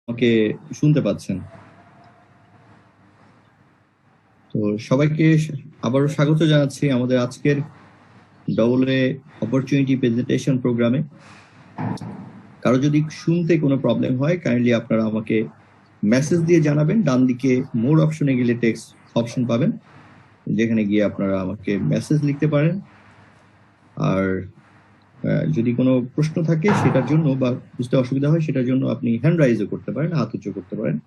আমাকে শুনতে পাচ্ছেন। তো সবাইকে আবারও স্বাগত জানাচ্ছি আমাদের আজকের ডবল এ অপরচুনিটি প্রেজেন্টেশন প্রোগ্রামে। কারো যদি শুনতে কোনো প্রবলেম হয় কাইন্ডলি আপনারা আমাকে মেসেজ দিয়ে জানাবেন। ডান দিকে মোর অপশনে গেলে টেক্সট অপশন পাবেন, যেখানে গিয়ে আপনারা আমাকে মেসেজ লিখতে পারেন। আর যদি কোনো প্রশ্ন থাকে সেটার জন্য বা বুঝতে অসুবিধা হয় সেটার জন্য আপনি হ্যান্ড রাইজও করতে পারেন, হাত উঁচু করতে পারেন।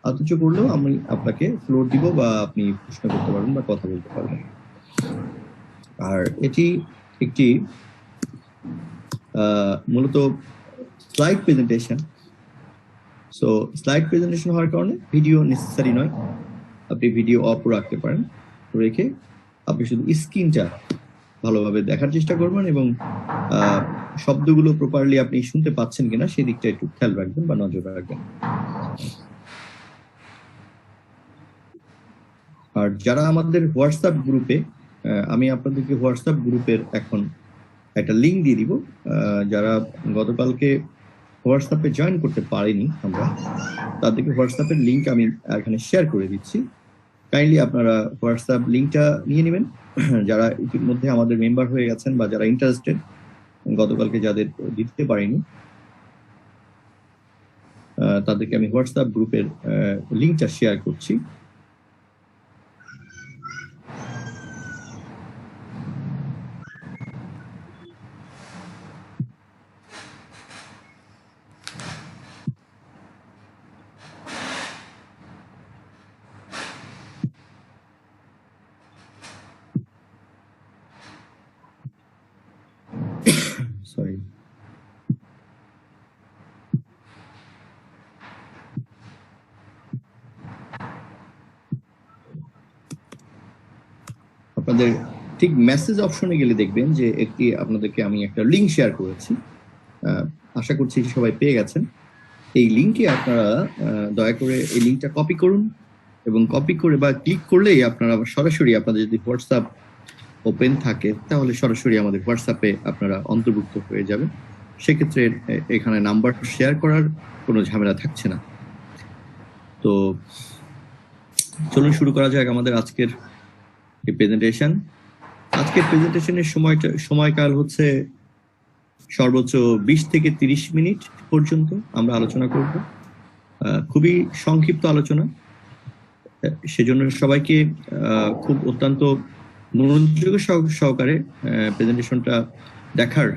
হাত উঁচু করলেও আমি আপনাকে ফ্লোর দিব বা আপনি প্রশ্ন করতে পারবেন বা কথা বলতে পারবেন। আর এটি একটি মূলত slide presentation. So slide presentation হওয়ার কারণে ভিডিও নেসেসারি নয়, আপনি ভিডিও অফও রাখতে পারেন। রেখে আপনি শুধু স্ক্রিনটা ভালোভাবে দেখার চেষ্টা করবেন এবং শব্দগুলো প্রপারলি আপনি শুনতে পাচ্ছেন কিনা সেই দিকটা একটু খেয়াল রাখবেন বা নজর রাখবেন। আর যারা আমাদের হোয়াটসঅ্যাপ গ্রুপে, আমি আপনাদেরকে হোয়াটসঅ্যাপ গ্রুপের এখন একটা লিঙ্ক দিয়ে দিব। যারা গতকালকে হোয়াটসঅ্যাপে জয়েন করতে পারেনি আমরা, তাদেরকে হোয়াটসঅ্যাপের লিঙ্ক আমি এখানে শেয়ার করে দিচ্ছি। কাইন্ডলি আপনারা হোয়াটসঅ্যাপ লিঙ্কটা নিয়ে নেবেন। যারা ইতিমধ্যে আমাদের মেম্বার হয়ে গেছেন বা যারা ইন্টারেস্টেড, গতকালকে যাদের দিতে পারিনি তাদেরকে আমি হোয়াটসঅ্যাপ গ্রুপের লিঙ্কটা শেয়ার করছি। সরি, আপনাদের ঠিক মেসেজ অপশনে গেলে দেখবেন যে একটি আপনাদেরকে আমি একটা লিঙ্ক শেয়ার করেছি। আশা করছি সবাই পেয়ে গেছেন। এই লিঙ্কে আপনারা দয়া করে এই লিঙ্কটা কপি করুন এবং কপি করে বা ক্লিক করলেই আপনারা সরাসরি, আপনাদের যদি হোয়াটসঅ্যাপ ওপেন থাকে তাহলে সরাসরি আমাদের হোয়াটসঅ্যাপে আপনারা অন্তর্ভুক্ত হয়ে যাবেন। সেক্ষেত্রে এখানে নাম্বার শেয়ার করার কোনো ঝামেলা থাকছে না। তো চলুন শুরু করা যাক আমাদের আজকের এই প্রেজেন্টেশন। আজকের প্রেজেন্টেশনের সময়কাল হচ্ছে সর্বোচ্চ 20 থেকে 30 মিনিট পর্যন্ত আমরা আলোচনা করব। খুবই সংক্ষিপ্ত আলোচনা, সেজন্য সবাইকে খুব অত্যন্ত মনোযোগ সহকারে প্রেজেন্টেশনটা দেখার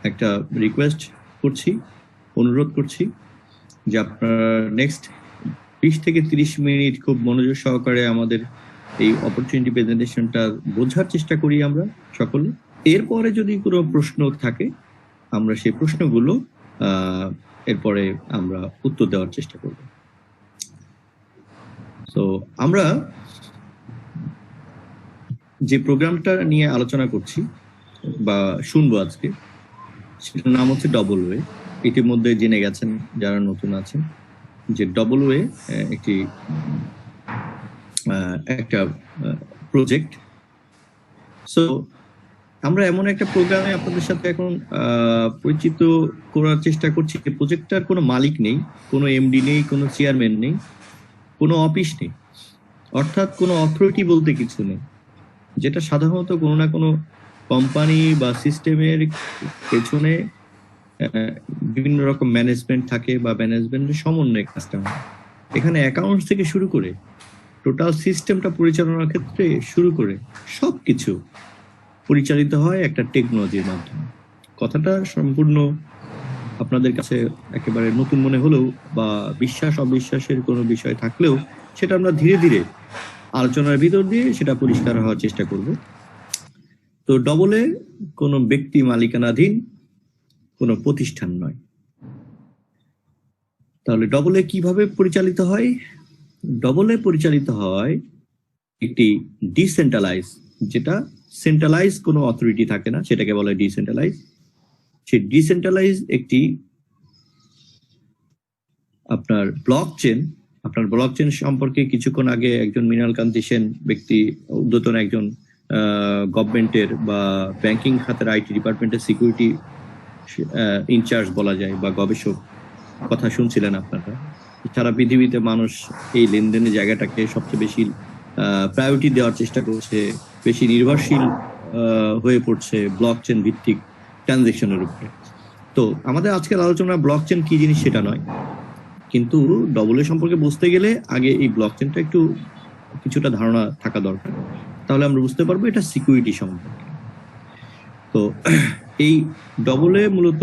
একটা রিকোয়েস্ট করছি, অনুরোধ করছি যে আপনারা নেক্সট 20 থেকে 30 মিনিট খুব মনোযোগ সহকারে আমাদের এই অপরচুনিটি প্রেজেন্টেশনটা বোঝার চেষ্টা করি আমরা সকলে। এরপরে যদি কোনো প্রশ্ন থাকে আমরা সেই প্রশ্নগুলো এরপরে আমরা উত্তর দেওয়ার চেষ্টা করব। তো আমরা যে প্রোগ্রামটা নিয়ে আলোচনা করছি বা শুনবো আজকে, সেটার নাম হচ্ছে ডবল ওয়ে। ইতিমধ্যে জেনে গেছেন যারা নতুন আছেন যে ডবল ওয়ে একটা প্রজেক্ট। সো আমরা এমন একটা প্রোগ্রামে আপনাদের সাথে এখন পরিচিত করার চেষ্টা করছি। প্রজেক্টটার কোনো মালিক নেই, কোনো এমডি নেই, কোনো চেয়ারম্যান নেই, কোনো অফিস নেই, অর্থাৎ কোনো অথরিটি বলতে কিছু নেই, যেটা সাধারণত কোনো না কোনো কোম্পানি বা সিস্টেমের পেছনে বিভিন্ন রকম ম্যানেজমেন্ট থাকে বা ম্যানেজমেন্টের সমন্বয়ে কাজটা হয়। এখানে অ্যাকাউন্টস থেকে শুরু করে টোটাল সিস্টেমটা পরিচালনার ক্ষেত্রে শুরু করে সবকিছু পরিচালিত হয় একটা টেকনোলজির মাধ্যমে। কথাটা সম্পূর্ণ আপনাদের কাছে একেবারে নতুন মনে হলেও বা বিশ্বাস অবিশ্বাসের কোনো বিষয় থাকলেও সেটা আমরা ধীরে ধীরে আলোচনার ভিতর দিয়ে সেটা পরিষ্কার হওয়ার চেষ্টা করব। তো ডবলে কোনো ব্যক্তি মালিকানাধীন কোনো প্রতিষ্ঠান নয়। তাহলে ডবলে কিভাবে পরিচালিত হয়? ডবলে পরিচালিত হয় একটি ডিসেন্ট্রালাইজ, যেটা সেন্ট্রালাইজ কোনো অথরিটি থাকে না, সেটাকে বলে ডিসেন্ট্রালাইজ। সেই ডিসেন্ট্রালাইজ একটি আপনার ব্লক চেন সম্পর্কে কিছুক্ষণ আগে একজন মৃণাল কান্তি সেন ব্যক্তি, উদ্যতন একজন গভর্নমেন্টের বা ব্যাংকিং খাতের আইটি ডিপার্টমেন্টের সিকিউরিটি ইনচার্জ বলা যায় বা গবেষক, কথা শুনছিলেন আপনারা। সারা পৃথিবীতে মানুষ এই লেনদেনের জায়গাটাকে সবচেয়ে বেশি প্রায়োরিটি দেওয়ার চেষ্টা করছে, বেশি নির্ভরশীল হয়ে পড়ছে ব্লক চেন ভিত্তিক ট্রানজেকশনের উপরে। তো আমাদের আজকের আলোচনা ব্লক চেন কি জিনিস সেটা নয়, কিন্তু ডবল এ সম্পর্কে বুঝতে গেলে আগে এই ব্লক চেনটা একটু কিছুটা ধারণা থাকা দরকার, তাহলে আমরা বুঝতে পারবো এটা সিকিউরিটি সম্পর্কে। তো এই ডবল এ মূলত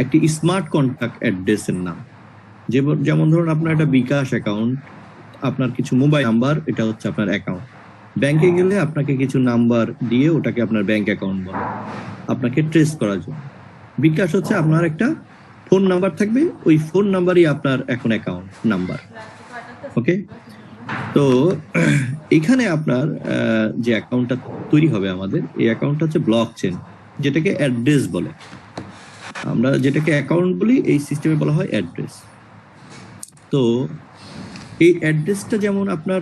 একটি স্মার্ট কন্ট্যাক্ট অ্যাড্রেসের নাম। যেমন ধরুন আপনার একটা বিকাশ অ্যাকাউন্ট, আপনার কিছু মোবাইল নাম্বার, এটা হচ্ছে আপনার অ্যাকাউন্ট। ব্যাংকে গেলে আপনাকে কিছু নাম্বার দিয়ে ওটাকে আপনার ব্যাংক অ্যাকাউন্ট বলে, আপনাকে ট্রেস করার জন্য। বিকাশ হচ্ছে আপনার একটা ফোন নাম্বার থাকবে, ওই ফোন নাম্বারই আপনার এখন অ্যাকাউন্ট নাম্বার। ওকে, তো এখানে আপনার যে অ্যাকাউন্টটা তৈরি হবে আমাদের, এই অ্যাকাউন্টটা হচ্ছে ব্লক চেন, যেটাকে অ্যাড্রেস বলে। আমরা যেটাকে অ্যাকাউন্ট বলি, এই সিস্টেমে বলা হয় অ্যাড্রেস। তো এই অ্যাড্রেসটা যেমন আপনার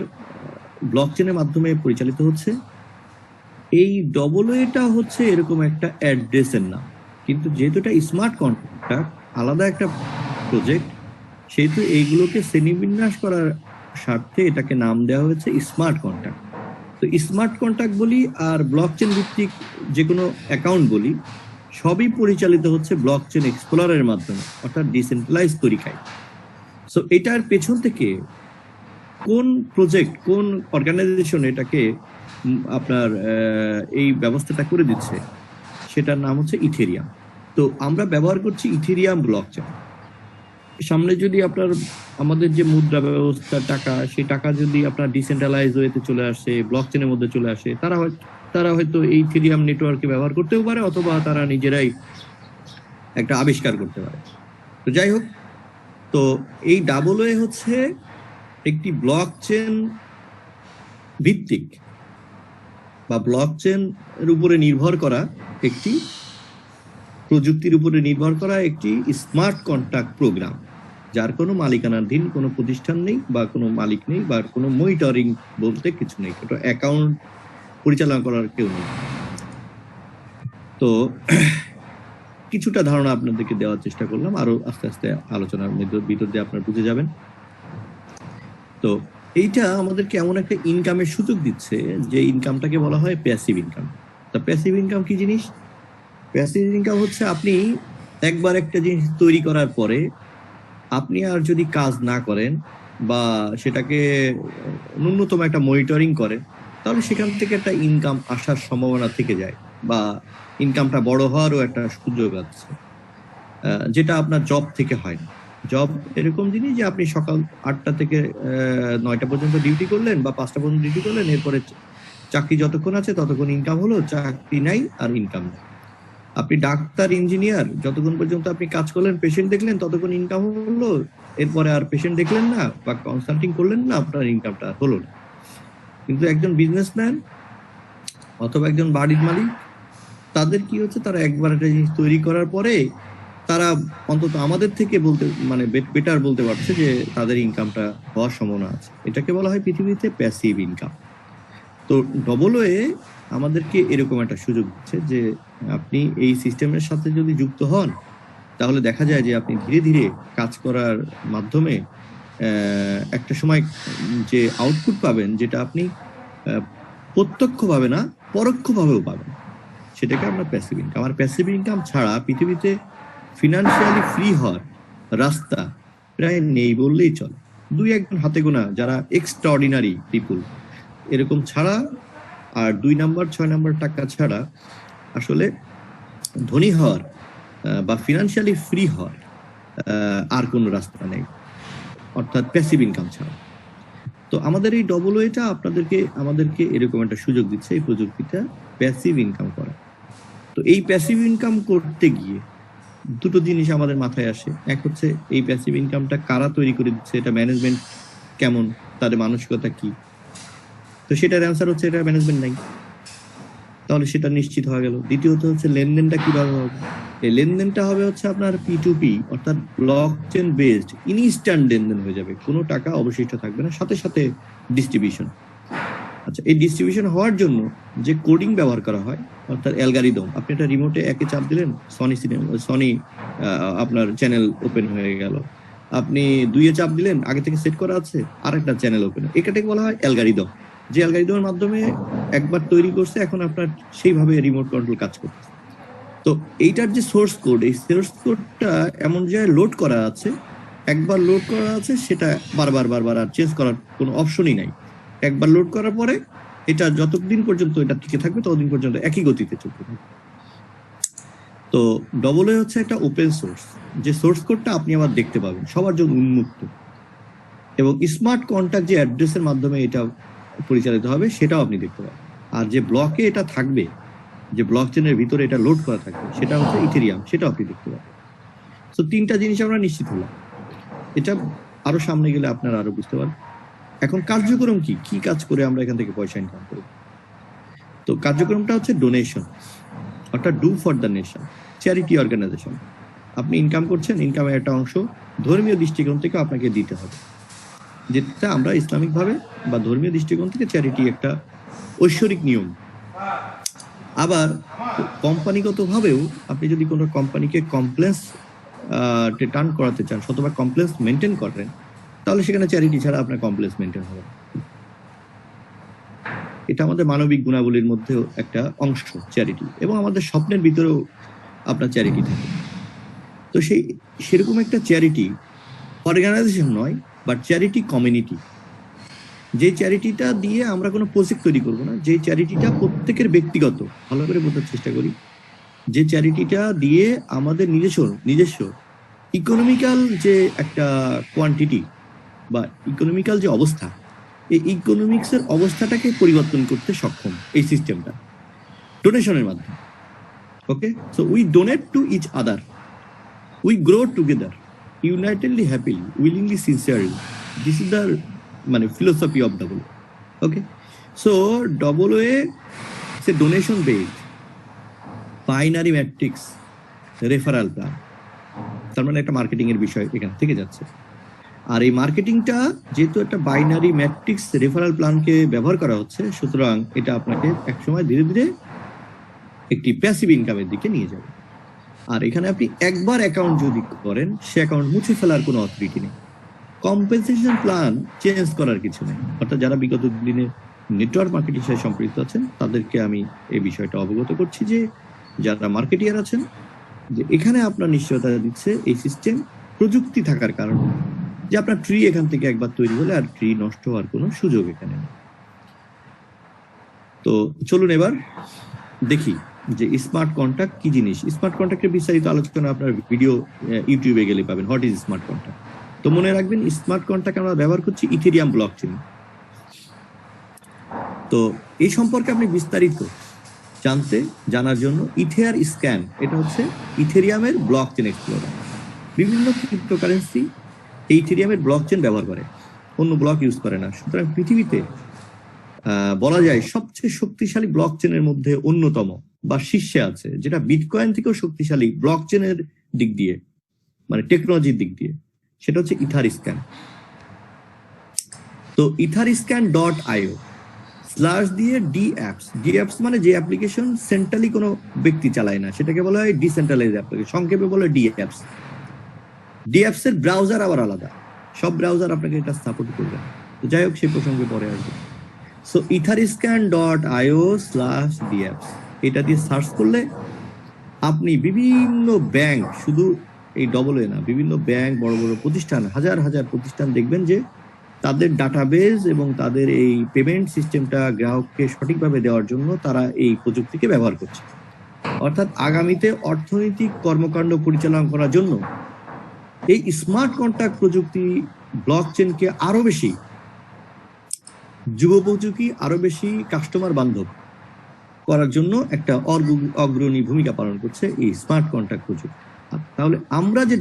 ব্লক চেনের মাধ্যমে পরিচালিত হচ্ছে, এই ডবল এটা হচ্ছে এরকম একটা অ্যাড্রেসের নাম। কিন্তু যেহেতু এটা স্মার্ট কন্ট্যাক্ট, আলাদা একটা প্রজেক্ট, সেহেতু এইগুলোকে শ্রেণীবিন্যাস করার স্বার্থে এটাকে নাম দেওয়া হয়েছে স্মার্ট কন্ট্যাক্ট। তো স্মার্ট কন্ট্যাক্ট বলি আর ব্লক চেন ভিত্তিক যে কোনো অ্যাকাউন্ট বলি, সবই পরিচালিত হচ্ছে ব্লক চেন এক্সপ্লোরারের মাধ্যমে, অর্থাৎ ডিসেন্ট্রালাইজ তরিকায়। সো এটার পেছন থেকে কোন প্রজেক্ট, কোন অর্গানাইজেশন এটাকে আপনার এই ব্যবস্থাটা করে দিচ্ছে, সেটার নাম হচ্ছে ইথেরিয়াম। তো আমরা ব্যবহার করছি ইথেরিয়াম ব্লক চেন। সামনে যদি আপনার আমাদের যে মুদ্রা ব্যবস্থা টাকা, সেই টাকা যদি আপনার ডিসেন্ট্রালাইজ ওয়েতে চলে আসে, ব্লক চেনের মধ্যে চলে আসে, তারা হয়তো এই ইথেরিয়াম নেটওয়ার্কে ব্যবহার করতেও পারে, অথবা তারা নিজেরাই একটা আবিষ্কার করতে পারে। তো যাই হোক, তো এই ডাবল ওয়ে হচ্ছে একটি ব্লক চেন ভিত্তিক বা ব্লক চেন এর উপরে নির্ভর করা একটি প্রযুক্তির উপরে নির্ভর করা একটি স্মার্ট কন্ট্যাক্ট প্রোগ্রাম, যার কোনো মালিকানাধীন কোনো প্রতিষ্ঠান নেই বা কোনো মালিক নেই বা কোনো মনিটরিং বলতে কিছু নেই, এটা অ্যাকাউন্ট পরিচালনা করার কেউ নেই। তো কিছুটা ধারণা আপনাদেরকে দেওয়ার চেষ্টা করলাম, আরো আস্তে আস্তে আলোচনার ভিতর দিয়ে আপনারা বুঝে যাবেন। তো এইটা আমাদেরকে এমন একটা ইনকামের সুযোগ দিচ্ছে যে ইনকামটাকে বলা হয় প্যাসিভ ইনকাম। তা প্যাসিভ ইনকাম কি জিনিস? প্যাসিভ ইনকাম হচ্ছে আপনি একবার একটা জিনিস তৈরি করার পরে আপনি আর যদি কাজ না করেন বা সেটাকে ন্যূনতম একটা মনিটরিং করেন, তাহলে সেখান থেকে একটা ইনকাম আসার সম্ভাবনা থেকে যায়, বা ইনকামটা বড় হওয়ারও একটা সুযোগ আছে, যেটা আপনার জব থেকে হয় না। জব এরকম জিনিস যে আপনি সকাল 8টা থেকে 9টা পর্যন্ত ডিউটি করলেন বা 5টা পর্যন্ত ডিউটি করলেন, এরপরে চাকরি যতক্ষণ আছে ততক্ষণ ইনকাম হলো, চাকরি নাই আর ইনকাম নেই। আপনি ডাক্তার, ইঞ্জিনিয়ার, যতক্ষণ পর্যন্ত আপনি কাজ করলেন, পেশেন্ট দেখলেন, ততক্ষণ ইনকাম হলো, এরপরে আর পেশেন্ট দেখলেন না বা কনসাল্টিং করলেন না, আপনার ইনকামটা হলো না। কিন্তু একজন বিজনেসম্যান অথবা একজন বাড়ির মালিক, তাদের কি হচ্ছে, তারা একবার একটা জিনিস তৈরি করার পরে তারা অন্তত আমাদের থেকে বলতে মানে বেটার বলতে পারছে যে তাদের ইনকামটা হওয়ার সম্ভাবনা আছে। এটাকে বলা হয় পৃথিবীতে প্যাসিভ ইনকাম। তো ডবল ওয়ে আমাদেরকে এরকম একটা সুযোগ দিচ্ছে যে আপনি এই সিস্টেমের সাথে যদি যুক্ত হন, তাহলে দেখা যায় যে আপনি ধীরে ধীরে কাজ করার মাধ্যমে একটা সময় যে আউটপুট পাবেন, যেটা আপনি প্রত্যক্ষভাবে না পরোক্ষভাবেও পাবেন, সেটাকে আমরা প্যাসিভ ইনকাম। আর প্যাসিভ ইনকাম ছাড়া পৃথিবীতে ফিনান্সিয়ালি ফ্রি হওয়ার রাস্তা প্রায় নেই বললেই চলে। 2-1 হাতে গোনা যারা এক্সট্রাঅর্ডিনারি পিপুল, এরকম ছাড়া আর 2 নাম্বার 6 নাম্বার টাকা ছাড়া আসলে ধনী হওয়ার বা ফিনান্সিয়ালি ফ্রি হওয়ার আর কোনো রাস্তা নেই, অর্থাৎ প্যাসিভ ইনকাম ছাড়া। তো আমাদের এই ডবল ওয়েটা আমাদেরকে এরকম একটা সুযোগ দিচ্ছে, এই প্রযুক্তিটা প্যাসিভ ইনকাম করা। তো এই প্যাসিভ ইনকাম করতে গিয়ে দুটো জিনিস আমাদের মাথায় আসে। এক হচ্ছে এই প্যাসিভ ইনকামটা কারা তৈরি করে দিচ্ছে, এটা ম্যানেজমেন্ট কেমন, তাদের মানসিকতা কি। তো সেটার অ্যান্সার হচ্ছে এটা ম্যানেজমেন্ট নাই, তাহলে সেটা নিশ্চিত হয়ে গেল। দ্বিতীয়ত হচ্ছে লেনদেনটা কিভাবে হবে। এই লেনদেনটা হবে হচ্ছে আপনার P2P, অর্থাৎ ব্লক চেন বেসড ইনস্ট্যান্ট লেনদেন হয়ে যাবে, কোনো টাকা অবশিষ্ট থাকবে না, সাথে সাথে ডিস্ট্রিবিউশন। আচ্ছা, এই ডিস্ট্রিবিউশন হওয়ার জন্য যে কোডিং ব্যবহার করা হয়, অর্থাৎ অ্যালগরিদম, আপনি একটা রিমোটে একে চাপ দিলেন, সনি আপনার চ্যানেল ওপেন হয়ে গেল, আপনি দুইয়ে চাপ দিলেন, আগে থেকে সেট করা আছে, আর একটা চ্যানেল ওপেন, এটাকে বলা হয় অ্যালগারিদম। যে অ্যালগারিদমের মাধ্যমে একবার তৈরি করছে, এখন আপনার সেইভাবে রিমোট কন্ট্রোল কাজ করছে। তো এইটার যে সোর্স কোড, এই সোর্স কোডটা এমন জায়গায় লোড করা আছে, একবার লোড করা আছে, সেটা বারবার বারবার আর চেঞ্জ করার কোনো অপশনই নাই। একবার লোড করার পরে এটা যতদিন পর্যন্ত এটা টিকে থাকবে ততদিন পর্যন্ত একই গতিতে চলতে থাকবে। তো ডবল হচ্ছে একটা ওপেন সোর্স, যে সোর্স কোডটা আপনি আবার দেখতে পাবেন, সবার জন্য উন্মুক্ত, এবং স্মার্ট কন্ট্যাক্ট যে অ্যাড্রেসের মাধ্যমে এটা পরিচালিত হবে সেটাও আপনি দেখতে পাবেন। আর যে ব্লকে এটা থাকবে, যে ব্লক চেনের ভিতরে এটা লোড করা থাকবে, সেটা হচ্ছে ইথেরিয়াম, সেটাও আপনি দেখতে পাবেন। তো তিনটা জিনিস আমরা নিশ্চিত হলাম। এটা আরো সামনে গেলে আপনারা আরো বুঝতে পারবেন। এখন কার্যক্রম কি কি কাজ করে আমরা এখান থেকে পয়সা ইনকাম করব? তো কার্যক্রমটা হচ্ছে ডোনেশন, অর্থাৎ do for the nation, charity organisation. আপনি ইনকাম করছেন, ইনকামের একটা অংশ ধর্মীয় দৃষ্টিকোণ থেকে আপনাকে দিতে হবে, যেটা আমরা ইসলামিক ভাবে বা ধর্মীয় দৃষ্টিকোণ থেকে চ্যারিটি একটা ঐশ্বরিক নিয়ম। আবার কোম্পানিগত ভাবেও আপনি যদি কোনো কোম্পানিকে কমপ্লেন্স টার্ন করাতে চান, অথবা কমপ্লেন্স মেনটেন করেন, তাহলে সেখানে চ্যারিটি ছাড়া আপনার কমপ্লেন্স মেনটেন হবে। এটা আমাদের মানবিক গুণাবলীর মধ্যেও একটা অংশ চ্যারিটি, এবং আমাদের স্বপ্নের ভিতরেও আপনার চ্যারিটি থাকে। তো সেরকম একটা চ্যারিটি অর্গানাইজেশন নয়, বাট চ্যারিটি কমিউনিটি। যে চ্যারিটিটা দিয়ে আমরা কোনো প্রজেক্ট তৈরি করবো না, যে চ্যারিটিটা প্রত্যেকের ব্যক্তিগত, ভালো করে বোঝার চেষ্টা করি, যে চ্যারিটিটা দিয়ে আমাদের নিজস্ব ইকোনমিক্যাল যে একটা কোয়ান্টিটি বা ইকোনমিক্যাল যে অবস্থা, এই ইকোনমিক্সের অবস্থাটাকে পরিবর্তন করতে সক্ষম এই সিস্টেমটা ডোনেশনের মাধ্যমে। Okay, so we donate to each other, we grow together, unitedly, happily, willingly, sincerely. This is the মানে philosophy of double. Okay, so double way say donation based binary matrix referral plan. তার মানে একটা marketing এর বিষয় এখান থেকে যাচ্ছে। আর এই মার্কেটিংটা যেহেতু একটা বাইনারি ম্যাট্রিক্স রেফারাল প্ল্যানকে ব্যবহার করা হচ্ছে, সুতরাং এটা আপনাকে একসময় ধীরে ধীরে একটি প্যাসিভ ইনকামের দিকে নিয়ে যাবে। আর এখানে আপনি একবার অ্যাকাউন্ট যদি করেন, সে অ্যাকাউন্ট মুছে ফেলার কোনো অথরিটি নেই। কম্পেনসেশন প্ল্যান চেঞ্জ করার কিছু নেই। অর্থাৎ যারা বিগত দিনে নেটওয়ার্ক মার্কেটিং সাথে সম্পৃক্ত আছেন, তাদেরকে আমি এই বিষয়টা অবগত করছি যে যারা মার্কেটিয়ার আছেন, যে এখানে আপনার নিশ্চয়তা দিচ্ছে এই সিস্টেম প্রযুক্তি থাকার কারণে, যে আপনার ট্রি এখান থেকে একবার তৈরি হলে আর ট্রি নষ্ট হওয়ার কোনো সুযোগ এখানে নেই। তো চলুন এবার দেখি যে স্মার্ট কন্ট্রাক্ট কি জিনিস। স্মার্ট কন্ট্রাক্টের বিস্তারিত আলোচনা আপনার ভিডিও ইউটিউবে গেলে পাবেন, হোয়াট ইজ স্মার্ট কন্ট্রাক্ট। তো মনে রাখবেন, স্মার্ট কন্ট্রাক্ট আমরা ব্যবহার করছি ইথেরিয়াম ব্লকচেন। তো এই সম্পর্কে আপনি বিস্তারিত জানার জন্য ইথেয়ার স্ক্যান, এটা হচ্ছে ইথেরিয়ামের ব্লকচেন এক্সপ্লোরার। বিভিন্ন ক্রিপ্টোকারেন্সি এই ইথেরিয়ামের ব্লকচেন ব্যবহার করে, অন্য ব্লক ইউজ করে না। সুতরাং পৃথিবীতে বলা যায় সবচেয়ে শক্তিশালী ব্লকচেনের মধ্যে অন্যতম বা শীর্ষে আছে, যেটা বিটকয়েন থেকেও শক্তিশালী ব্লকচেনের দিক দিয়ে, মানে টেকনোলজির দিক দিয়ে, সেটা হচ্ছে ইথার স্ক্যান। তো etherscan.io / ডি অ্যাপস মানে যে অ্যাপ্লিকেশন সেন্ট্রালি কোনো ব্যক্তি চালায় না, সেটাকে বলা হয় ডিসেন্ট্রালাইজ অ্যাপ্লিকেশন, সংক্ষেপে বলে ডি অ্যাপস। ডি অ্যাপস এর ব্রাউজার আবার আলাদা, সব ব্রাউজার আপনাকে এটা সাপোর্ট করবে। তো যাই হোক, সেই প্রসঙ্গে পরে আসবে। সো etherscan.io / ডি অ্যাপস, এটা দিয়ে সার্চ করলে আপনি বিভিন্ন ব্যাংক, শুধু এই ডবল এ না, বিভিন্ন ব্যাংক, বড় বড় প্রতিষ্ঠান, হাজার হাজার প্রতিষ্ঠান দেখবেন যে তাদের ডাটাবেস এবং তাদের এই পেমেন্ট সিস্টেমটা গ্রাহককে সঠিকভাবে দেওয়ার জন্য তারা এই প্রযুক্তিকে ব্যবহার করছে। অর্থাৎ আগামীতে অর্থনৈতিক কর্মকাণ্ড পরিচালনা করার জন্য এই স্মার্ট কন্ট্রাক্ট প্রযুক্তি ব্লকচেনকে আরো বেশি যুগোপযোগী, আরো বেশি কাস্টমার বান্ধব করার জন্য একটা অগ্রণী ভূমিকা পালন করছে এই স্মার্ট কন্ট্রাক্ট প্রযুক্তি। তাহলে আমরা যে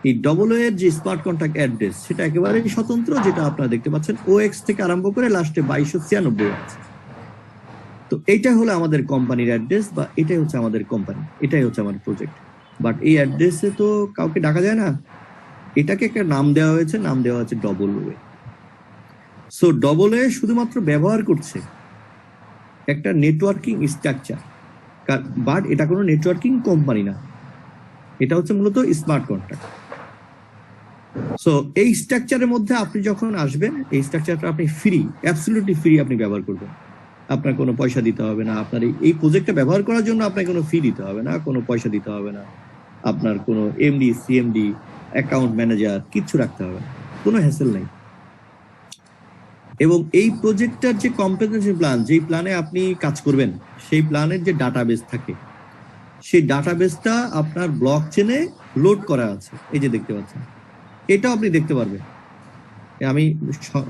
এই ডবল এর যে স্মার্ট কন্ট্রাক্ট অ্যাড্রেস, সেটা একেবারেই স্বতন্ত্র, যেটা আপনারা দেখতে পাচ্ছেন OX থেকে আরম্ভ করে লাস্টে 2296 আছে। তো এইটা হলো আমাদের কোম্পানির অ্যাড্রেস, বা এটাই হচ্ছে আমাদের কোম্পানি, এটাই হচ্ছে আমাদের প্রজেক্ট। বাট এই অ্যাড্রেসে তো কাউকে ডাকা যায় না, এটাকে একটা নাম দেওয়া হয়েছে, নাম দেওয়া হচ্ছে double way. So double way শুধুমাত্র ব্যবহার করছে একটা নেটওয়ার্কিং স্ট্রাকচার, বাট এটা কোনো নেটওয়ার্কিং কোম্পানি না, এটা হচ্ছে মূলত স্মার্ট কন্ট্রাক্ট। সো এই স্ট্রাকচারের মধ্যে আপনি যখন আসবেন, এই স্ট্রাকচারটা আপনি ফ্রি, অ্যাবসলিউটলি ফ্রি আপনি ব্যবহার করবেন। আপনার কোনো পয়সা দিতে হবে না, আপনার এই প্রজেক্টটা ব্যবহার করার জন্য আপনার কোনো ফি দিতে হবে না, কোনো পয়সা দিতে হবে না, আপনার কোনো এমডি সিএমডি অ্যাকাউন্ট ম্যানেজার কিচ্ছু রাখতে হবে না, কোনো হ্যাসেল নেই। এবং এই প্রজেক্টটার যে কম্পেনসেশন প্ল্যান, যেই প্ল্যানে আপনি কাজ করবেন, সেই প্ল্যানের যে ডাটাবেস থাকে, সেই ডাটাবেসটা আপনার ব্লক চেনে লোড করা আছে, এই যে দেখতে পাচ্ছেন, এটাও আপনি দেখতে পারবেন। আমি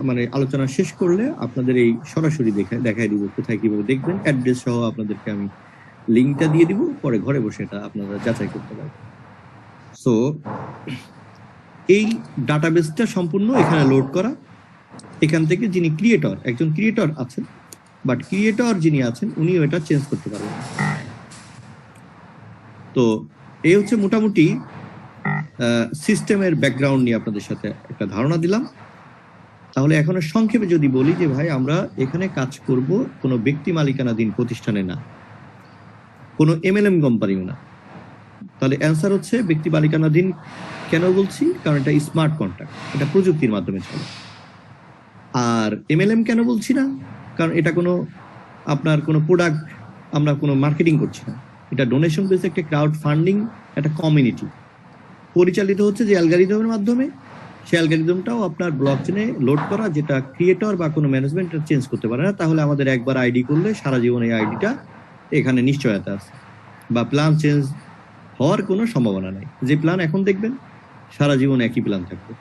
মানে আলোচনা শেষ করলে আপনাদের এই সরাসরি দেখাই দিব কোথায় কিভাবে দেখবেন, অ্যাড্রেস সহ আপনাদেরকে আমি লিঙ্কটা দিয়ে দিব, পরে ঘরে বসে এটা আপনারা যাচাই করতে পারবেন। সো এই ডাটাবেসটা সম্পূর্ণ এখানে লোড করা। এখান থেকে যিনি ক্রিয়েটর, একজন ক্রিয়েটর আছেন, বাট ক্রিয়েটর যিনি আছেন উনিও এটা চেঞ্জ করতে পারবেন। তো এই হচ্ছে মোটামুটি সিস্টেমের ব্যাকগ্রাউন্ড নিয়ে আপনাদের সাথে একটা ধারণা দিলাম। তাহলে এখন সংক্ষেপে যদি বলি যে ভাই আমরা এখানে কাজ করব কোনো ব্যক্তি মালিকানাধীন প্রতিষ্ঠানে না, কোনো এমএলএম কোম্পানিও না, তাহলে অ্যান্সার হচ্ছে ব্যক্তি মালিকানাধীন। কেন বলছি? কারণ এটা স্মার্ট কন্ট্রাক্ট, এটা প্রযুক্তির মাধ্যমে চলে। আর এমএলএম কেন বলছি না? কারণ এটা কোনো আপনার কোনো প্রোডাক্ট আমরা কোনো মার্কেটিং করছি না, এটা ডোনেশন বেস একটা ক্রাউড ফান্ডিং, একটা কমিউনিটি পরিচালিত হচ্ছে যে অ্যালগরিদমের মাধ্যমে। সেই অ্যালগরিদমটাও আপনার ব্লক চেনে লোড করা, যেটা ক্রিয়েটর বা কোনো ম্যানেজমেন্ট চেঞ্জ করতে পারে না। তাহলে আমাদের একবার আইডি করলে সারা জীবন এই আইডিটা এখানে নিশ্চয়তা আছে, বা প্ল্যান চেঞ্জ হওয়ার কোনো সম্ভাবনা নেই। যে প্ল্যান এখন দেখবেন সারা জীবন একই প্ল্যান থাকবে,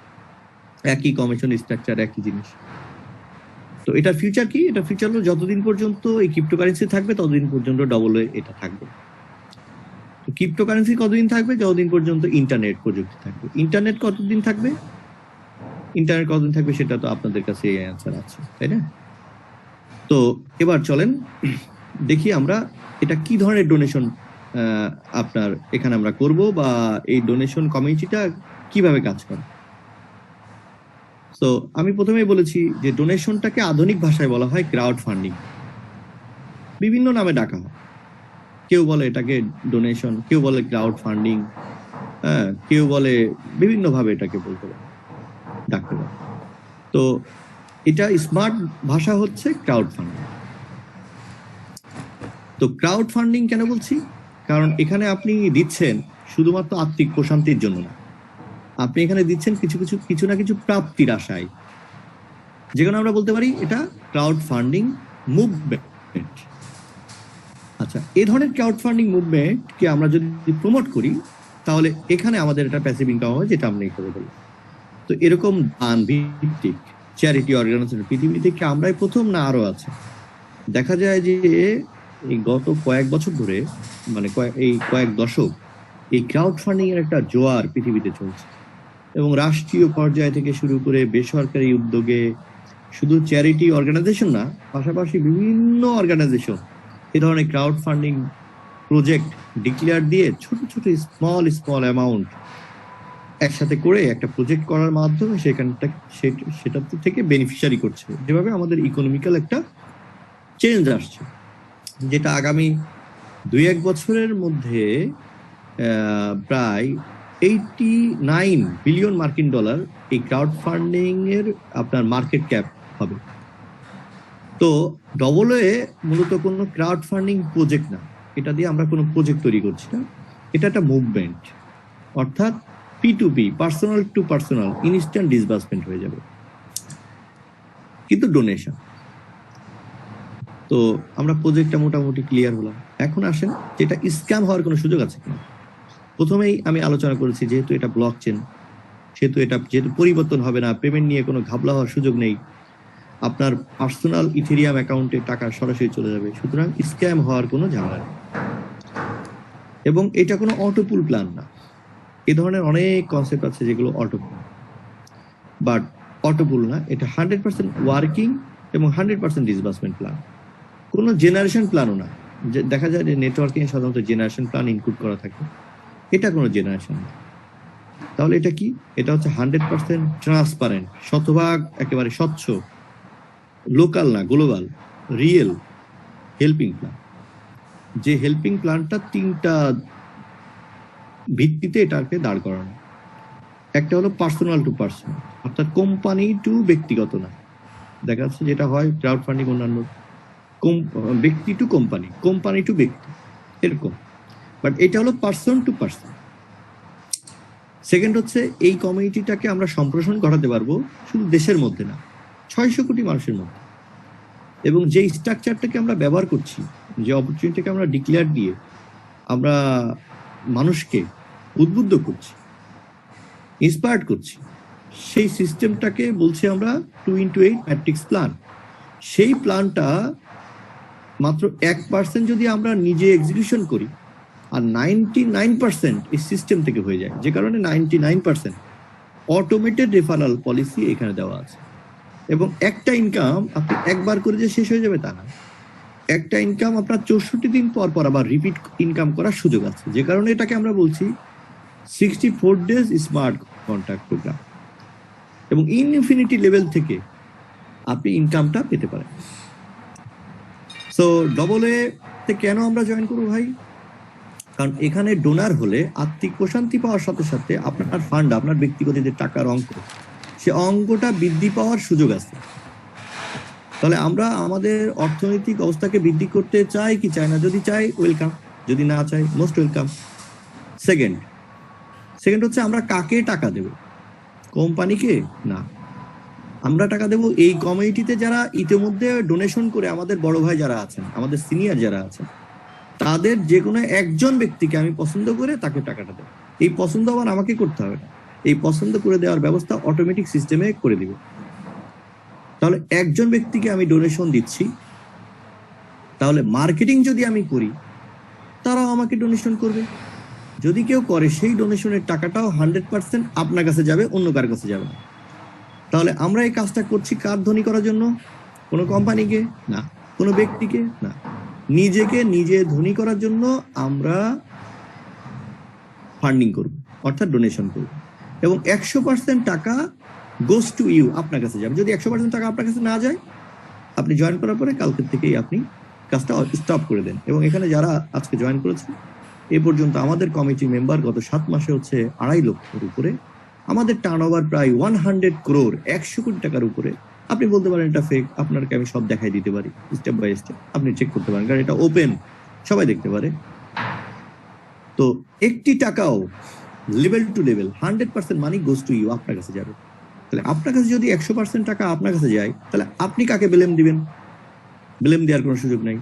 একই কমিশন স্ট্রাকচার, একই জিনিস। তো এটা ফিউচার কি? এটা ফিউচার হলো যতদিন পর্যন্ত এই ক্রিপ্টোকারেন্সি থাকবে ততদিন পর্যন্ত ডবল এটা থাকবে। তো ক্রিপ্টোকারেন্সি কতদিন থাকবে? যতদিন পর্যন্ত ইন্টারনেট প্রযুক্তি থাকবে। ইন্টারনেট কতদিন থাকবে? ইন্টারনেট কতদিন থাকবে সেটা তো আপনাদের কাছে এই অ্যান্সার আছে, তাই না? তো এবার চলেন দেখি আমরা এটা কি ধরনের ডোনেশন আপনার এখানে আমরা করব, বা এই ডোনেশন কমিউনিটিটা কিভাবে কাজ করে। তো আমি প্রথমেই বলেছি যে ডোনেশনটাকে আধুনিক ভাষায় বলা হয় ক্রাউড ফান্ডিং, বিভিন্ন নামে ডাকা হয়। কেউ বলে এটাকে ডোনেশন, কেউ বলে ক্রাউড ফান্ডিং, হ্যাঁ, কেউ বলে বিভিন্ন ভাবে এটাকে বলতে পারে, ডাকতে পারে। তো এটা স্মার্ট ভাষা হচ্ছে ক্রাউড ফান্ডিং। তো ক্রাউড ফান্ডিং কেন বলছি? কারণ এখানে আপনি দিচ্ছেন শুধুমাত্র আত্মিক প্রশান্তির জন্য না, আপনি এখানে দিচ্ছেন কিছু না কিছু প্রাপ্তির আশায়, যেখানে আমরা বলতে পারি এটা ক্রাউড ফান্ডিং মুভমেন্ট। আচ্ছা, এই ধরনের ক্রাউড ফান্ডিং মুভমেন্টকে আমরা যদি প্রমোট করি তাহলে এখানে আমাদের একটা প্যাসিভ ইনকাম হবে, যেটা আমরা করে বলি। তো এরকম দান ভিত্তিক চ্যারিটি অর্গানাইজেশন পৃথিবী থেকে আমরাই প্রথম, না আরো আছে? দেখা যায় যে এই গত কয়েক বছর ধরে, মানে এই কয়েক দশক, এই ক্রাউড ফান্ডিং এর একটা জোয়ার পৃথিবীতে চলছে, এবং রাষ্ট্রীয় পর্যায় থেকে শুরু করে বেসরকারি উদ্যোগে, শুধু চ্যারিটি অর্গানাইজেশন না, পাশাপাশি বিভিন্ন অর্গানাইজেশন এই ধরনের ক্রাউড ফান্ডিং প্রজেক্ট ডিক্লেয়ার দিয়ে ছোট ছোট স্মল অ্যামাউন্ট একসাথে করে একটা প্রজেক্ট করার মাধ্যমে সেটা থেকে বেনিফিশিয়ারি করছে, যেভাবে আমাদের ইকোনমিক্যাল একটা চেঞ্জ আসছে, যেটা আগামী 2-1 বছরের মধ্যে প্রায় $89 বিলিয়ন মার্কিন ডলার এই ক্রাউড ফান্ডিং এর আপনার মার্কেট ক্যাপ হবে। তো ডবল এ মূলত কোনো ক্রাউড ফান্ডিং প্রজেক্ট না, এটা দিয়ে আমরা কোনো প্রজেক্ট তৈরি করছি না, এটা একটা মুভমেন্ট, অর্থাৎ P2P, personal to personal, instant disbursement হয়ে যাবে, কিন্তু ডোনেশন। তো আমরা প্রজেক্টটা মোটামুটি ক্লিয়ার হলাম। এখন আসেন যেটা স্ক্যাম হওয়ার কোনো সুযোগ আছে কিনা। প্রথমেই আমি আলোচনা করেছি যেহেতু এটা ব্লক চেন, যেহেতু পরিবর্তন হবে না, পেমেন্ট নিয়ে কোনো ঘাবলা হওয়ার সুযোগ নেই, আপনার পার্সোনাল ইথেরিয়াম অ্যাকাউন্টে টাকা সরাসরি চলে যাবে, সুতরাং স্ক্যাম হওয়ার কোনো ঝামেলা নেই। এবং এটা কোনো অটোপুল প্ল্যান না। এ ধরনের অনেক কনসেপ্ট আছে যেগুলো অটোপুল, বাট অটোপুল না, এটা 100% ওয়ার্কিং এবং 100% ডিসবার্সমেন্ট প্ল্যান, কোনো জেনারেশন প্ল্যানও না। দেখা যায় যে নেটওয়ার্কিং এ সাধারণত জেনারেশন প্ল্যান ইনক্লুড করা থাকে, এটা কোনো জেনারেশন না। তাহলে এটা কি? এটা হচ্ছে 100% ট্রান্সপারেন্ট, শতভাগ একেবারে স্বচ্ছ, লোকাল না গ্লোবাল, রিয়েল হেল্পিং প্ল্যান। যে হেল্পিং প্ল্যানটা 3টা ভিত্তিতে এটাকে দাঁড় করানো। একটা হলো পার্সোনাল টু পার্সন, অর্থাৎ কোম্পানি টু ব্যক্তিগত না। দেখা যাচ্ছে যেটা হয় ক্রাউড ফান্ডিং অন্যান্য ব্যক্তি টু কোম্পানি, কোম্পানি টু ব্যক্তি, এরকম। বাট এটা হলো পার্সন টু পার্সন। সেকেন্ড হচ্ছে এই কমিউনিটিটাকে আমরা সম্প্রসারণ ঘটাতে পারবো শুধু দেশের মধ্যে না, 600 কোটি মানুষের মধ্যে। এবং যে স্ট্রাকচারটাকে আমরা ব্যবহার করছি, যে অপরচুনিটিকে আমরা ডিক্লেয়ার দিয়ে আমরা মানুষকে উদ্বুদ্ধ করছি, ইন্সপায়ার্ড করছি, সেই সিস্টেমটাকে বলছি আমরা 2x8 ম্যাট্রিক্স প্ল্যান। সেই প্ল্যানটা মাত্র 1% যদি আমরা নিজে এক্সিকিউশন করি, আর 99% এই সিস্টেম থেকে হয়ে যায়, যে কারণে 99% অটোমেটেড রেফারাল পলিসি এখানে দেওয়া আছে। এবং একটা ইনকাম আপনি একবার করে যে শেষ হয়ে যাবে তা না, একটা ইনকাম আপনার 64 দিন পর পর আবার রিপিট ইনকাম করার সুযোগ আছে, যে কারণে এটাকে আমরা বলছি 64 ডেজ স্মার্ট কন্ট্রাক্ট প্রোগ্রাম। এবং ইনফিনিটি লেভেল থেকে আপনি ইনকামটা পেতে পারেন। সো ডবল এ তে কেন আমরা জয়েন করবো ভাই? কারণ এখানে ডোনার হলে আর্থিক প্রশান্তি পাওয়ার সাথে সাথে আপনার ফান্ড, আপনার ব্যক্তিগত যে টাকার অঙ্ক, সে অঙ্কটা বৃদ্ধি পাওয়ার সুযোগ আছে। তাহলে আমরা আমাদের অর্থনৈতিক অবস্থাকে বৃদ্ধি করতে চাই কি চাই না? যদি চাই ওয়েলকাম, যদি না চাই মোস্ট ওয়েলকাম। সেকেন্ড হচ্ছে আমরা কাকে টাকা দেব? কোম্পানিকে না, আমরা টাকা দেব এই কমিউনিটিতে যারা ইতিমধ্যে ডোনেশন করে, আমাদের বড় ভাই যারা আছেন, আমাদের সিনিয়র যারা আছেন, তাদের যে কোনো একজন ব্যক্তিকে আমি পছন্দ করে তাকে টাকাটা দেব। এই পছন্দ আবার আমাকে করতে হবে না, এই পছন্দ করে দেওয়ার ব্যবস্থা অটোমেটিক সিস্টেমে করে দিবে। তাহলে একজন ব্যক্তিকে আমি ডোনেশন দিচ্ছি, তাহলে মার্কেটিং যদি আমি করি তারাও আমাকে ডোনেশন করবে। যদি কেউ করে সেই ডোনেশনের টাকাটাও 100% আপনার কাছে যাবে, অন্য কার কাছে যাবে না। তাহলে আমরা এই কাজটা করছি কার ধনী করার জন্য? কোনো কোম্পানিকে না, কোনো ব্যক্তিকে না, নিজেকে নিজে ধনী করার জন্য আমরা ফান্ডিং করব, অর্থাৎ ডোনেশন করব। এবং 100% টাকা গোস টু ইউ, আপনার কাছে যাবে। যদি 100% টাকা আপনার কাছে না যায়, আপনি জয়েন করার পরে কালকের থেকেই আপনি কাজটা স্টপ করে দেন। এবং এখানে যারা আজকে জয়েন করেছে, এ পর্যন্ত আমাদের কমিটি মেম্বার গত 7 মাসে হচ্ছে 2.5 লক্ষের উপরে। আমাদের টার্নওভার প্রায় 100 crore, 100 কোটি টাকার উপরে। আপনি বলতে পারেন এটা ফেক, আপনাকে আমি সব দেখাই দিতে পারি স্টেপ বাই স্টেপ, আপনি চেক করতে পারেন, কারণ এটা ওপেন, সবাই দেখতে পারে। তো একটি টাকাও level to level 100% money goes to you, আপনার কাছে যাবে। তাহলে আপনার কাছে যদি 100% টাকা আপনার কাছে যায়, তাহলে আপনি কাকে ব্লেম দিবেন? ব্লেম দেওয়ার কোনো সুযোগ নাই,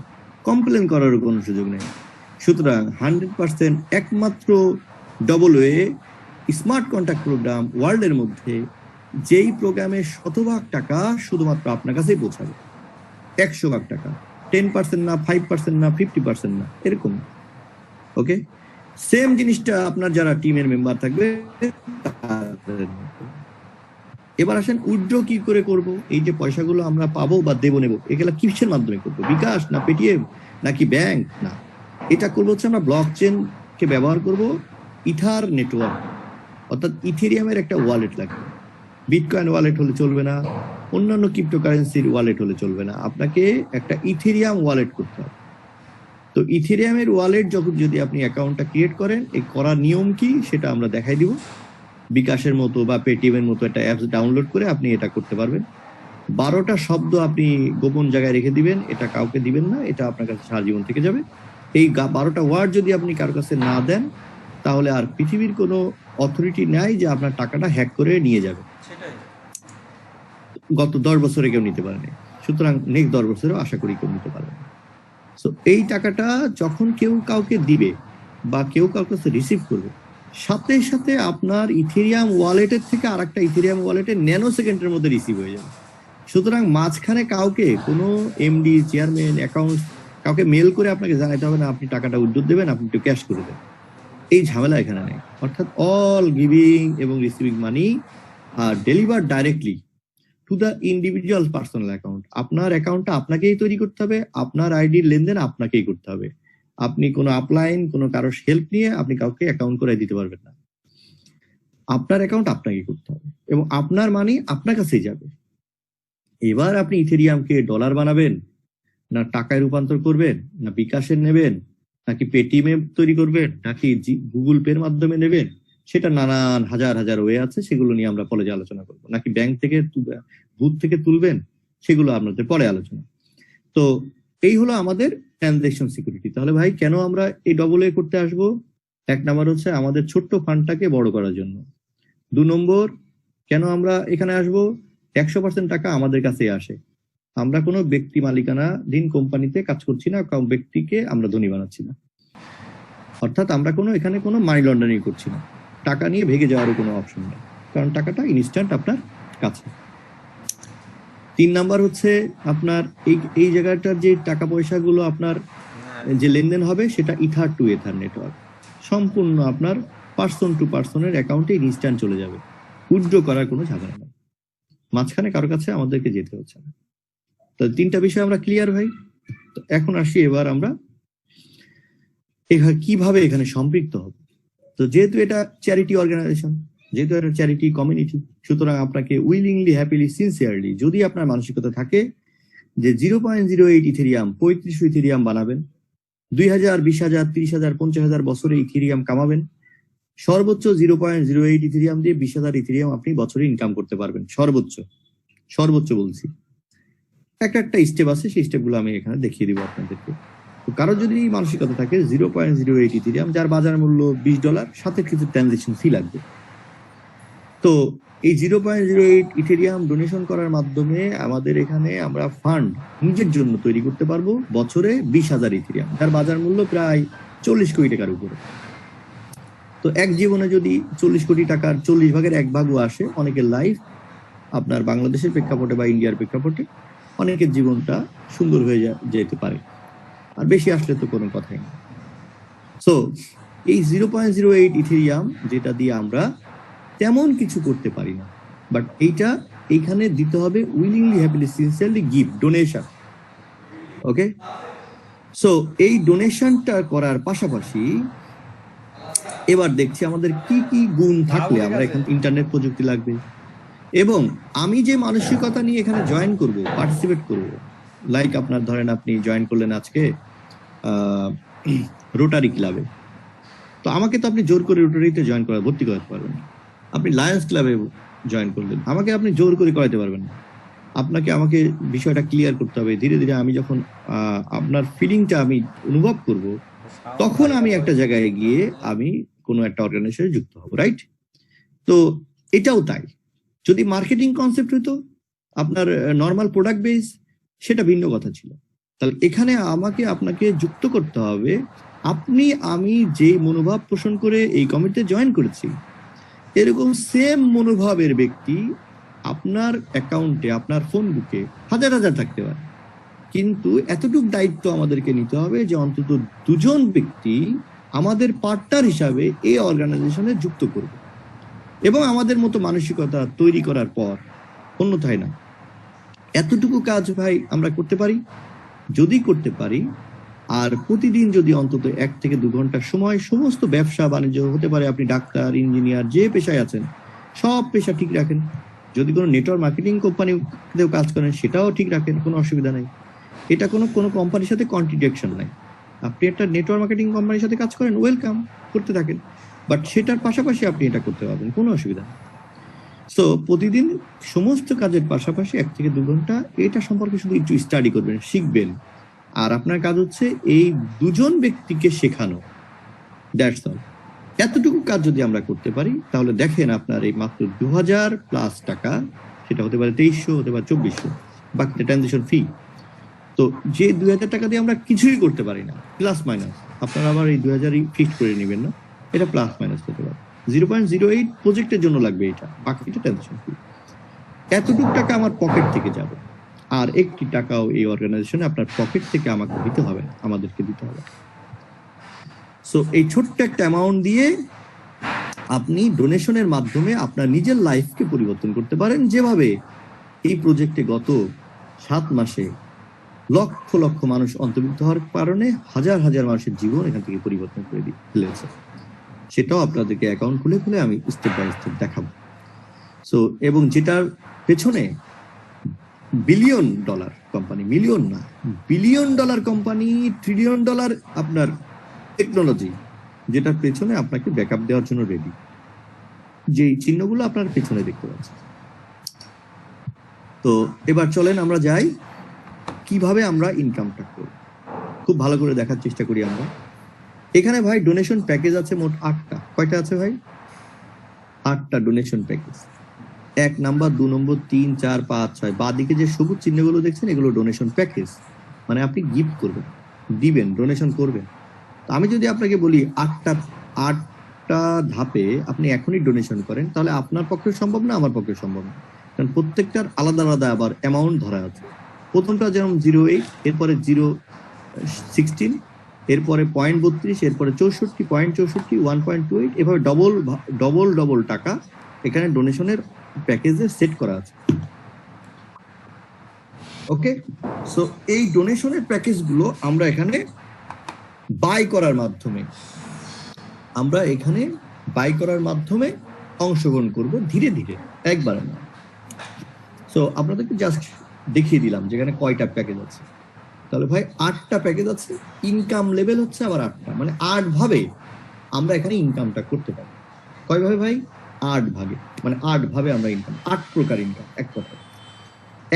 কমপ্লেন করারও কোনো সুযোগ নেই। সুতরাং 100% একমাত্র double way smart contract program ওয়ার্ল্ডের মধ্যে, যেই প্রোগ্রামের 100% টাকা শুধুমাত্র আপনার কাছেই পৌঁছাবে। 100% টাকা, 10% না, 5% না, 50% না, এরকম। ওকে, সেম জিনিসটা আপনার যারা টিমের মেম্বার থাকবে। এবার আসেন উইথড্র কি করে করব? এই যে পয়সাগুলো আমরা পাবো বা দেবো নেবো, এগুলা কিসের মাধ্যমে করবো? বিকাশ না পেটিএম নাকি ব্যাংক? না, এটা করবো হচ্ছে আমরা ব্লক চেন কে ব্যবহার করব, ইথার নেটওয়ার্ক, অর্থাৎ ইথেরিয়ামের একটা ওয়ালেট লাগবে। বিটকয়েন ওয়ালেট হলে চলবে না, অন্যান্য ক্রিপ্টোকারেন্সির ওয়ালেট হলে চলবে না, আপনাকে একটা ইথেরিয়াম ওয়ালেট করতে হবে। তো ইথেরিয়ামের ওয়ালেট যখন যদি আপনি অ্যাকাউন্টটা ক্রিয়েট করেন, এই করার নিয়ম কি সেটা আমরা দেখাই দিব। বিকাশের মতো বা পেটিএমের মতো একটা অ্যাপস ডাউনলোড করে আপনি এটা করতে পারবেন। 12টা শব্দ আপনি গোপন জায়গায় রেখে দিবেন, এটা কাউকে দিবেন না, এটা আপনার কাছে সারা জীবন থেকে যাবে। এই 12টা ওয়ার্ড যদি আপনি কারোর কাছে না দেন, তাহলে আর পৃথিবীর কোনো অথরিটি নাই যে আপনার টাকাটা হ্যাক করে নিয়ে যাবে। গত 10 বছরে কেউ নিতে পারেনি, সুতরাং নেক্সট 10 বছরেও আশা করি কেউ নিতে পারবে না। সো এই টাকাটা যখন কেউ কাউকে দিবে বা কেউ কাউকে কাছে রিসিভ করবে, সাথে সাথে আপনার ইথেরিয়াম ওয়ালেটের থেকে আরেকটা ইথেরিয়াম ওয়ালেটে ন্যানো সেকেন্ডের মধ্যে রিসিভ হয়ে যাবে। সুতরাং মাঝখানে কাউকে, কোনো এমডি, চেয়ারম্যান, অ্যাকাউন্ট, কাউকে মেল করে আপনাকে জানাতে হবে না আপনি টাকাটা উইথড্র দেবেন, আপনি একটু ক্যাশ করে দেবেন। এই ঝামেলা এখানে নেই। অর্থাৎ অল গিভিং এবং রিসিভিং মানি আর deliver directly to the individual personal account. আপনার অ্যাকাউন্টটা আপনাকেই তৈরি করতে হবে, আপনার আইডির লেনদেন আপনাকেই করতে হবে। আপনি কোনো আপলাইন, কোনো কারোর হেল্প নিয়ে আপনি কাউকে অ্যাকাউন্ট করে দিতে পারবেন না। আপনার অ্যাকাউন্ট আপনাকেই করতে হবে এবং আপনার মানি আপনার কাছেই যাবে। এবার আপনি ইথেরিয়ামকে ডলার বানাবেন, না টাকায় রূপান্তর করবেন, না বিকাশের নেবেন, নাকি পেটিএম তৈরি করবেন, নাকি গুগল পের মাধ্যমে নেবেন, সেটা নানান হাজার হাজার ওয়ে আছে, সেগুলো নিয়ে আমরা পরে আলোচনা করবো। নাকি ব্যাংক থেকে বুথ থেকে তুলবেন, সেগুলো আপনাদের পরে আলোচনা। তো এই হলো আমাদের ট্রানজাকশন সিকিউরিটি। তাহলে ভাই কেন আমরা এই ডবল এ করতে আসবো? এক নাম্বার হচ্ছে আমাদের ছোট্ট ফান্ডটাকে বড় করার জন্য। 2 নম্বর, কেন আমরা এখানে আসবো? 100% টাকা আমাদের কাছে আসে। আমরা কোনো ব্যক্তি মালিকানাধীন কোম্পানিতে কাজ করছি না, ব্যক্তিকে আমরা ধনী বানাচ্ছি না। অর্থাৎ আমরা এখানে কোনো মানি লন্ডারিং করছি না। টাকা নিয়ে ভেগে যাওয়ারও কোনো অপশন নেই, কারণ টাকাটা ইনস্ট্যান্ট আপনার কাছে। 3 নাম্বার হচ্ছে আপনার এই জায়গাটার যে টাকা পয়সাগুলো আপনার যে লেনদেন হবে, সেটা ইথার টু এথার নেটওয়ার্ক, সম্পূর্ণ আপনার পার্সন টু পার্সনের অ্যাকাউন্টে ইনস্ট্যান্ট চলে যাবে, উইথড্র করার কোনো ঝামেলা নেই, মাঝখানে কারো কাছে আমাদেরকে যেতে হচ্ছে না। তো 3টা বিষয় আমরা ক্লিয়ার ভাই। তো এখন আসি, এবার আমরা কিভাবে এখানে সম্পৃক্ত হব। তো যেহেতু এটা চ্যারিটি অর্গানাইজেশন, যেহেতু এটা চ্যারিটি কমিউনিটি, সুতরাং আপনাকে উইলিংলি, হ্যাপিলি, সিনসিয়ারলি, যদি আপনার মানসিকতা থাকে যে 0.08 ইথেরিয়াম, 35 ইথেরিয়াম বানাবেন, 2000, 20,000, 30,000, 50,000 বছরে ইথেরিয়াম কামাবেন, সর্বোচ্চ 0.08 ইথেরিয়াম দিয়ে 20,000 ইথেরিয়াম আপনি বছরে ইনকাম করতে পারবেন, সর্বোচ্চ বলছি। একটা স্টেপ আছে, সেই স্টেপগুলো আমি এখানে দেখিয়ে দিব আপনাদেরকে। তো কারো যদি মানসিকতা থাকে 0.08 ইথেরিয়াম, যার বাজার মূল্য $20, সাথে কিছু ট্রানজাকশন ফি লাগবে, তো এই 0.08 ইথেরিয়াম ডোনেশন করার মাধ্যমে আমাদের এখানে আমরা ফান্ড নিজের জন্য তৈরি করতে পারবো বছরে 20,000 ইথেরিয়াম, যার বাজার মূল্য প্রায় 40 কোটি টাকার উপরে। তো এক জীবনে যদি 40 কোটি টাকার 40 ভাগের 1 ভাগও আসে, অনেকের লাইফ আপনার বাংলাদেশের প্রেক্ষাপটে বা ইন্ডিয়ার প্রেক্ষাপটে অনেকের জীবনটা সুন্দর হয়ে যেতে পারে, আর বেশি আসলে তো কোনো কথাই নেই। সো এই 0.08 ইথেরিয়াম, যেটা দিয়ে আমরা তেমন কিছু করতে পারি না, বাট এইখানে দিতে হবে willingly, happily, sincerely, gift, donation. Okay, so এই ডোনেশনটা করার পাশাপাশি এবার দেখছি আমাদের কি কি গুণ থাকলে আমরা এখানে ইন্টারনেট প্রযুক্তি লাগবে, এবং আমি যে মানসিকতা নিয়ে এখানে জয়েন করব, পার্টিসিপেট করব, লাইক আপনার ধরেন আপনি জয়েন করলেন আজকে রোটারি ক্লাবে, তো আমাকে তো আপনি জোর করে রোটারিতে জয়েন করা ভর্তি করাতে পারবেন না। আপনি লায়ন্স ক্লাবে জয়েন করলেন, আমাকে আপনি জোর করে করাতে পারবেন না। আমাকে বিষয়টা ক্লিয়ার করতে হবে। ধীরে ধীরে আমি যখন আপনার ফিলিংটা আমি অনুভব করব, তখন আমি একটা জায়গায় গিয়ে আমি কোনো একটা অর্গানাইজেশনে যুক্ত হব, রাইট? তো এটাও তাই। যদি মার্কেটিং কনসেপ্ট হতো, আপনার নর্মাল প্রোডাক্ট বেস, সেটা ভিন্ন কথা ছিল। তাহলে এখানে আপনাকে যুক্ত করতে হবে। আমি যে মনোভাব পোষণ করে এই কমিটিতে জয়েন করেছি, এরকম সেম মনোভাবের ব্যক্তি আপনার অ্যাকাউন্টে, আপনার ফোন বুকে হাজার হাজার থাকতে পারে, কিন্তু এতটুকু দায়িত্ব আমাদেরকে নিতে হবে যে অন্তত 2 জন ব্যক্তি আমাদের পার্টনার হিসাবে এই অর্গানাইজেশনে যুক্ত করবে, এবং আমাদের মতো মানসিকতা তৈরি করার পর, অন্যথায় না। এতটুকু কাজ ভাই আমরা করতে পারি, যদি করতে পারি, আর প্রতিদিন যদি অন্তত 1 থেকে 2 ঘন্টা সময়, সমস্ত ব্যবসা বাণিজ্য হতে পারে, আপনি ডাক্তার, ইঞ্জিনিয়ার, যে পেশায় আছেন সব পেশা ঠিক রাখেন, যদি কোনো নেটওয়ার্ক মার্কেটিং কোম্পানিতেও কাজ করেন সেটাও ঠিক রাখেন, কোনো অসুবিধা নাই। এটা কোনো কোম্পানির সাথে কন্ট্রাডিকশন নাই। আপনি একটা নেটওয়ার্ক মার্কেটিং কোম্পানির সাথে কাজ করেন, ওয়েলকাম, করতে থাকেন, বাট সেটার পাশাপাশি আপনি এটা করতে পারবেন, কোনো অসুবিধা নেই। সো প্রতিদিন সমস্ত কাজের পাশাপাশি 1 থেকে 2 ঘন্টা এটা সম্পর্কে শুধু একটু স্টাডি করবেন, শিখবেন, আর আপনার কাজ হচ্ছে এই 2 জন ব্যক্তিকে শেখানো, দ্যাটস অল। এতটুকু কাজ যদি আমরা করতে পারি, তাহলে দেখেন আপনার এই মাত্র 2000 প্লাস টাকা, সেটা হতে পারে 2300, হতে পারে 2400, বাকিটা ট্রানজাকশন ফি। তো যে 2000 টাকা দিয়ে আমরা কিছুই করতে পারি না, প্লাস মাইনাস, আপনারা আবার এই 2000ই ফিক্সড করে নেবেন না, এটা প্লাস মাইনাস হতে পারে। 0.08 প্রজেক্টের জন্য লাগবে এটা, বাকিটা ট্রানজাকশন ফি। এতটুকু টাকা আমার পকেট থেকে যাবে, আর 1টি টাকাও এই অর্গানাইজেশনে আপনার পকেট থেকে আমাকে দিতে হবে, আমাদেরকে দিতে হবে। সো এই ছোট্ট একটা অ্যামাউন্ট দিয়ে আপনি ডোনেশনের মাধ্যমে আপনার নিজের লাইফকে পরিবর্তন করতে পারেন, যেভাবে এই প্রজেক্টে গত 7 মাসে লক্ষ লক্ষ মানুষ অন্তর্ভুক্ত হওয়ার কারণে হাজার হাজার মানুষের জীবন এখান থেকে পরিবর্তন করে ফেলেছে। সেটাও আপনাদেরকে অ্যাকাউন্ট খুলে খুলে আমি স্টেপ বাই স্টেপ দেখাবো। সো এবং যেটার পেছনে $বিলিয়ন কোম্পানি, মিলিয়ন না, $বিলিয়ন কোম্পানি, $ট্রিলিয়ন আপনার টেকনোলজি, যেটার পেছনে আপনাকে ব্যাকআপ দেওয়ার জন্য রেডি। যে চিহ্নগুলো আপনার পেছনে দেখতে পাচ্ছেন। তো এবার চলেন আমরা যাই কিভাবে আমরা ইনকামটা করব, খুব ভালো করে দেখার চেষ্টা করি আমরা। এখানে ভাই ডোনেশন প্যাকেজ আছে মোট 8টা। কয়টা আছে ভাই? 8টা ডোনেশন প্যাকেজ। 1 নাম্বার, 2 নম্বর, 3, 4, 5, 6। বাদিকে যে সবুজ চিহ্নগুলো দেখছেন এগুলো ডোনেশন প্যাকেজ, মানে আপনি গিফট করবেন, দিবেন, ডোনেশন করবেন। আমি যদি আপনাকে বলি 8টা ধাপে আপনি এখনই ডোনেশন করেন, তাহলে আপনার পক্ষে সম্ভব না, আমার পক্ষে সম্ভব না, কারণ প্রত্যেকটার আলাদা আলাদা আবার অ্যামাউন্ট ধরা আছে। প্রথমটা যেমন 0.8, এরপরে 0.16, এরপরে 0.32, এরপরে 64, 0.64, 1.28, এভাবে ডবল টাকা এখানে ডোনেশনের প্যাকেজে সেট করা আছে। ওকে, সো এই ডোনেশনের প্যাকেজগুলো আমরা এখানে বাই করার মাধ্যমে অংশগ্রহণ করব ধীরে ধীরে, একবারে না। সো আপনাদেরকে জাস্ট দেখিয়ে দিলাম যেখানে কয়টা প্যাকেজ আছে। তাহলে ভাই 8টা প্যাকেজ আছে, ইনকাম লেভেল হচ্ছে আবার 8টা, মানে 8 ভাবে আমরা এখানে ইনকামটা করতে পারি। কয় ভাবে ভাই? 8 ভাগে, মানে 8 ভাবে আমরা ইনকাম, 8 প্রকার ইনকাম, এক কথা,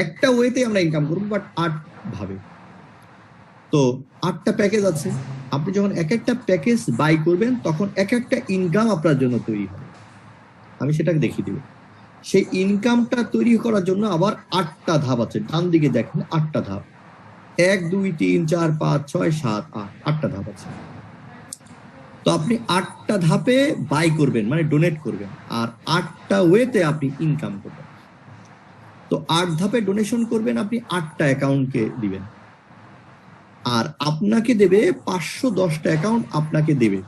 একটা ওয়েতে আমরা ইনকাম করবো, বাট 8 ভাবে। তো 8টা প্যাকেজ আছে। আপনি যখন এক একটা প্যাকেজ বাই করবেন তখন এক একটা ইনকাম আপনার জন্য তৈরি হবে। আমি সেটাকে দেখিয়ে দিব। সেই ইনকামটা তৈরি করার জন্য আবার 8টা ধাপ আছে। ডান দিকে দেখেন 8টা ধাপ, 1, 2, 3, 4, 5, 6, 7, 8, 8টা ধাপ আছে। তো আপনি 8টা ধাপে বাই করবেন, মানে ডোনেট করবেন, আর 8টা ওয়েতে আপনি ইনকাম করবেন। তো 8 ধাপে ডোনেশন করবেন, আপনি 8টা অ্যাকাউন্টকে দিবেন, আর আপনাকে দেবে 510টা অ্যাকাউন্ট আপনাকে দেবে।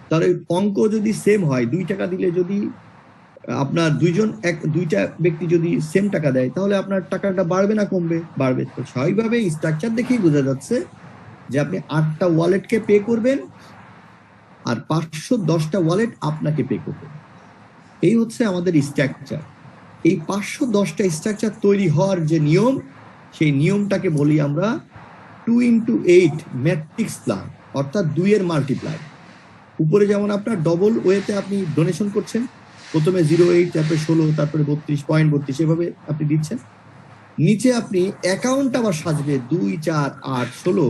তাহলে অঙ্ক যদি সেম হয়, 2 টাকা দিলে যদি আপনার দুইটা ব্যক্তি যদি সেম টাকা দেয়, তাহলে আপনার টাকাটা বাড়বে না কমবে? বাড়বে। তো স্বাভাবিকভাবে স্ট্রাকচার দেখেই বোঝা যাচ্ছে যে আপনি 8টা ওয়ালেটকে পে করবেন আর 510টা ওয়ালেট আপনাকে পে করবে। এই হচ্ছে আমাদের স্ট্রাকচার। এই 510টা স্ট্রাকচার তৈরি হওয়ার যে নিয়ম, সেই নিয়মটাকে বলি আমরা 2x8 ম্যাট্রিক্স প্ল্যান, অর্থাৎ 2 এর মাল্টিপ্লাই। উপরে যেমন আপনার ডবল ওয়েতে আপনি ডোনেশন করছেন, প্রথমে 0.8, তারপরে 16, তারপরে 32, 0.32, এভাবে আপনি দিচ্ছেন। নিচে আপনি অ্যাকাউন্ট আবার সাজবে 2, 4, 8, 16,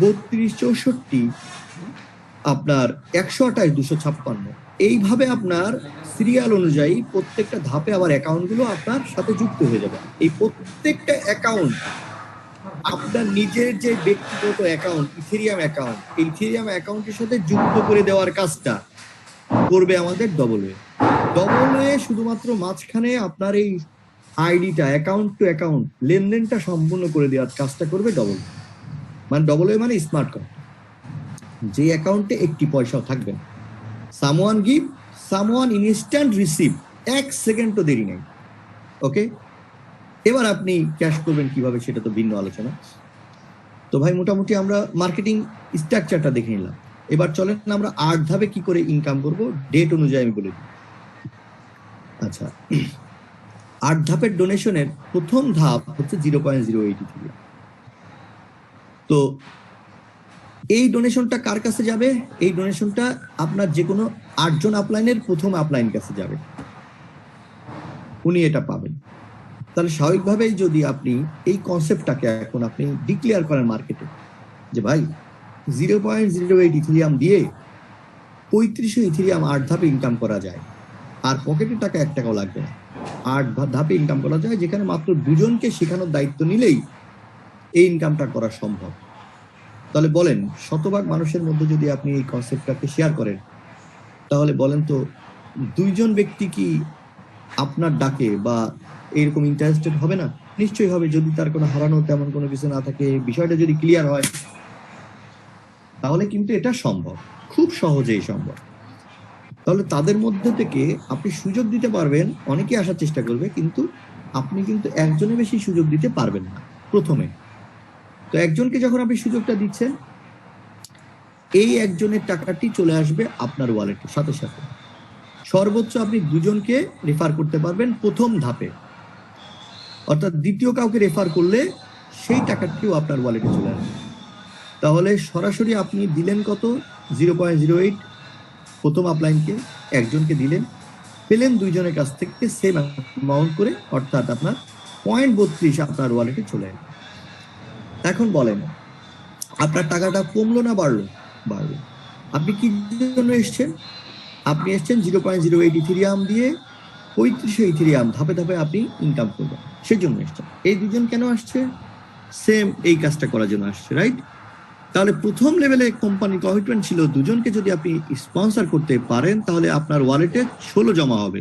32, 64, আপনার 128, 256। এইভাবে আপনার সিরিয়াল অনুযায়ী প্রত্যেকটা ধাপে আবার অ্যাকাউন্টগুলো আপনার সাথে যুক্ত হয়ে যাবে। এই প্রত্যেকটা অ্যাকাউন্ট আপনার নিজের যে ব্যক্তিগত অ্যাকাউন্ট, ইথেরিয়াম অ্যাকাউন্ট, এই ইথেরিয়াম অ্যাকাউন্টের সাথে যুক্ত করে দেওয়ার কাজটা করবে আমাদের ডবল ওয়ে। শুধুমাত্র মাঝখানে আপনার এই আইডিটা, অ্যাকাউন্ট টু অ্যাকাউন্ট লেনদেনটা সম্পূর্ণ করে দেওয়ার কাজটা করবে ডবল ওয়ে, মানে স্মার্ট কার্ড, যে অ্যাকাউন্টে একটি পয়সাও থাকবে না। Someone give, someone instant receive, 1 সেকেন্ডও দেরি নেই। ওকে, এবার আপনি ক্যাশ করবেন কিভাবে সেটা তো ভিন্ন আলোচনা। তো ভাই মোটামুটি আমরা মার্কেটিং স্ট্রাকচারটা দেখে নিলাম। এবার চলেন আমরা 8 ধাপে কি করে ইনকাম করব, ডেট অনুযায়ী আমি বলে দিই। আচ্ছা, 8 ধাপের ডোনেশনের প্রথম ধাপ হচ্ছে 0.083। তো এই ডোনেশনটা কার কাছে যাবে? এই ডোনেশনটা আপনার যে কোনো 8 জন আপলাইনের প্রথম আপলাইন কাছে যাবে, উনি এটা পাবেন। তাহলে স্বাভাবিকভাবেই যদি আপনি এই কনসেপ্টটাকে এখন আপনি ডিক্লেয়ার করেন মার্কেটে যে ভাই 0.08 ইথেরিয়াম দিয়ে 3500 ইথেরিয়াম 8 ধাপে ইনকাম করা যায়, আর পকেটের টাকা 1 টাকাও লাগবে না, 8 ধাপে ইনকাম করা যায়, যেখানে মাত্র 2 জনকে শেখানোর দায়িত্ব নিলেই এই ইনকামটা করা সম্ভব। তাহলে বলেন, শতভাগ মানুষের মধ্যে যদি আপনি এই কনসেপ্টটাকে শেয়ার করেন, তাহলে বলেন তো 2 জন ব্যক্তি কি আপনার ডাকে বা এরকম ইন্টারেস্টেড হবে না? নিশ্চয়ই হবে, যদি তার কোনো হারানো তেমন কোনো কিছু না থাকে, বিষয়টা যদি ক্লিয়ার হয়, তাহলে কিন্তু এটা সম্ভব, খুব সহজেই সম্ভব। তাহলে তাদের মধ্যে থেকে আপনি সুযোগ দিতে পারবেন, অনেকেই আসার চেষ্টা করবে, কিন্তু আপনি কিন্তু একজনের বেশি সুযোগ দিতে পারবেন না প্রথমে। তো একজনকে যখন আপনি সুযোগটা দিচ্ছেন, এই একজনের টাকাটি চলে আসবে আপনার ওয়ালেটের সাথে সাথে। সর্বোচ্চ আপনি 2 জনকে রেফার করতে পারবেন প্রথম ধাপে, অর্থাৎ দ্বিতীয় কাউকে রেফার করলে সেই টাকাটিও আপনার ওয়ালেটে চলে আসবে। তাহলে সরাসরি আপনি দিলেন কত? 0.08 প্রথম আপলাইনকে, একজনকে দিলেন, পেলেন দুইজনের কাছ থেকে সেম অ্যামাউন্ট করে, অর্থাৎ আপনার 0.32 আপনার ওয়ালেটে চলে এলো। এখন বলেন আপনার টাকাটা কমলো না বাড়লো? বাড়লো। আপনি কি জন্য এসছেন? আপনি এসছেন 0.08 ইথেরিয়াম দিয়ে 3500 ইথেরিয়াম ধাপে ধাপে আপনি ইনকাম করবেন, সেজন্য এসছেন। এই দুজন কেন আসছে? সেম এই কাজটা করার জন্য আসছে, রাইট? তাহলে প্রথম লেভেলে কোম্পানির কমিটমেন্ট ছিল দুজনকে যদি আপনি স্পন্সর করতে পারেন তাহলে আপনার ওয়ালেটে 16 জমা হবে।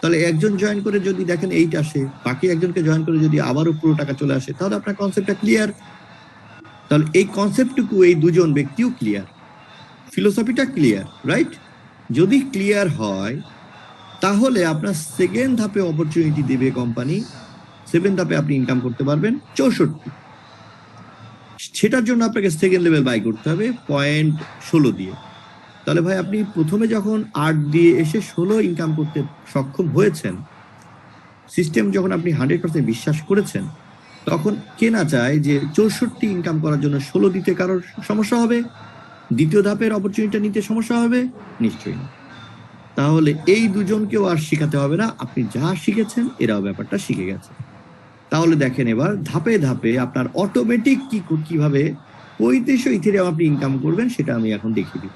তাহলে একজন জয়েন করে যদি দেখেন 8 আসে, বাকি একজনকে জয়েন করে যদি আবারও পুরো টাকা চলে আসে, তাহলে আপনার কনসেপ্টটা ক্লিয়ার। তাহলে এই কনসেপ্টটুকু এই দুজন ব্যক্তিও ক্লিয়ার, ফিলোসফিটা ক্লিয়ার, রাইট? যদি ক্লিয়ার হয় তাহলে আপনার সেকেন্ড ধাপে অপরচুনিটি দেবে কোম্পানি। সেকেন্ড ধাপে আপনি ইনকাম করতে পারবেন 64। সেটার জন্য আপনাকে সেকেন্ড লেভেল বাই করতে হবে 0.16 দিয়ে। তাহলে ভাই আপনি প্রথমে যখন 8 দিয়ে এসে 16 ইনকাম করতে সক্ষম হয়েছেন, সিস্টেম যখন আপনি 100% বিশ্বাস করেছেন, তখন কে না চায় যে 64 ইনকাম করার জন্য 16 দিতে কারোর সমস্যা হবে? দ্বিতীয় ধাপের অপরচুনিটি নিতে সমস্যা হবে? নিশ্চয়ই না। তাহলে এই দুজনকেও আর শিখাতে হবে না, আপনি যা শিখেছেন এরাও ব্যাপারটা শিখে গেছে। তাহলে দেখেন এবার ধাপে ধাপে আপনার অটোমেটিক কিভাবে 3500 ইথেরিয়াম আপনি ইনকাম করবেন সেটা আমি এখন দেখিয়ে দিই।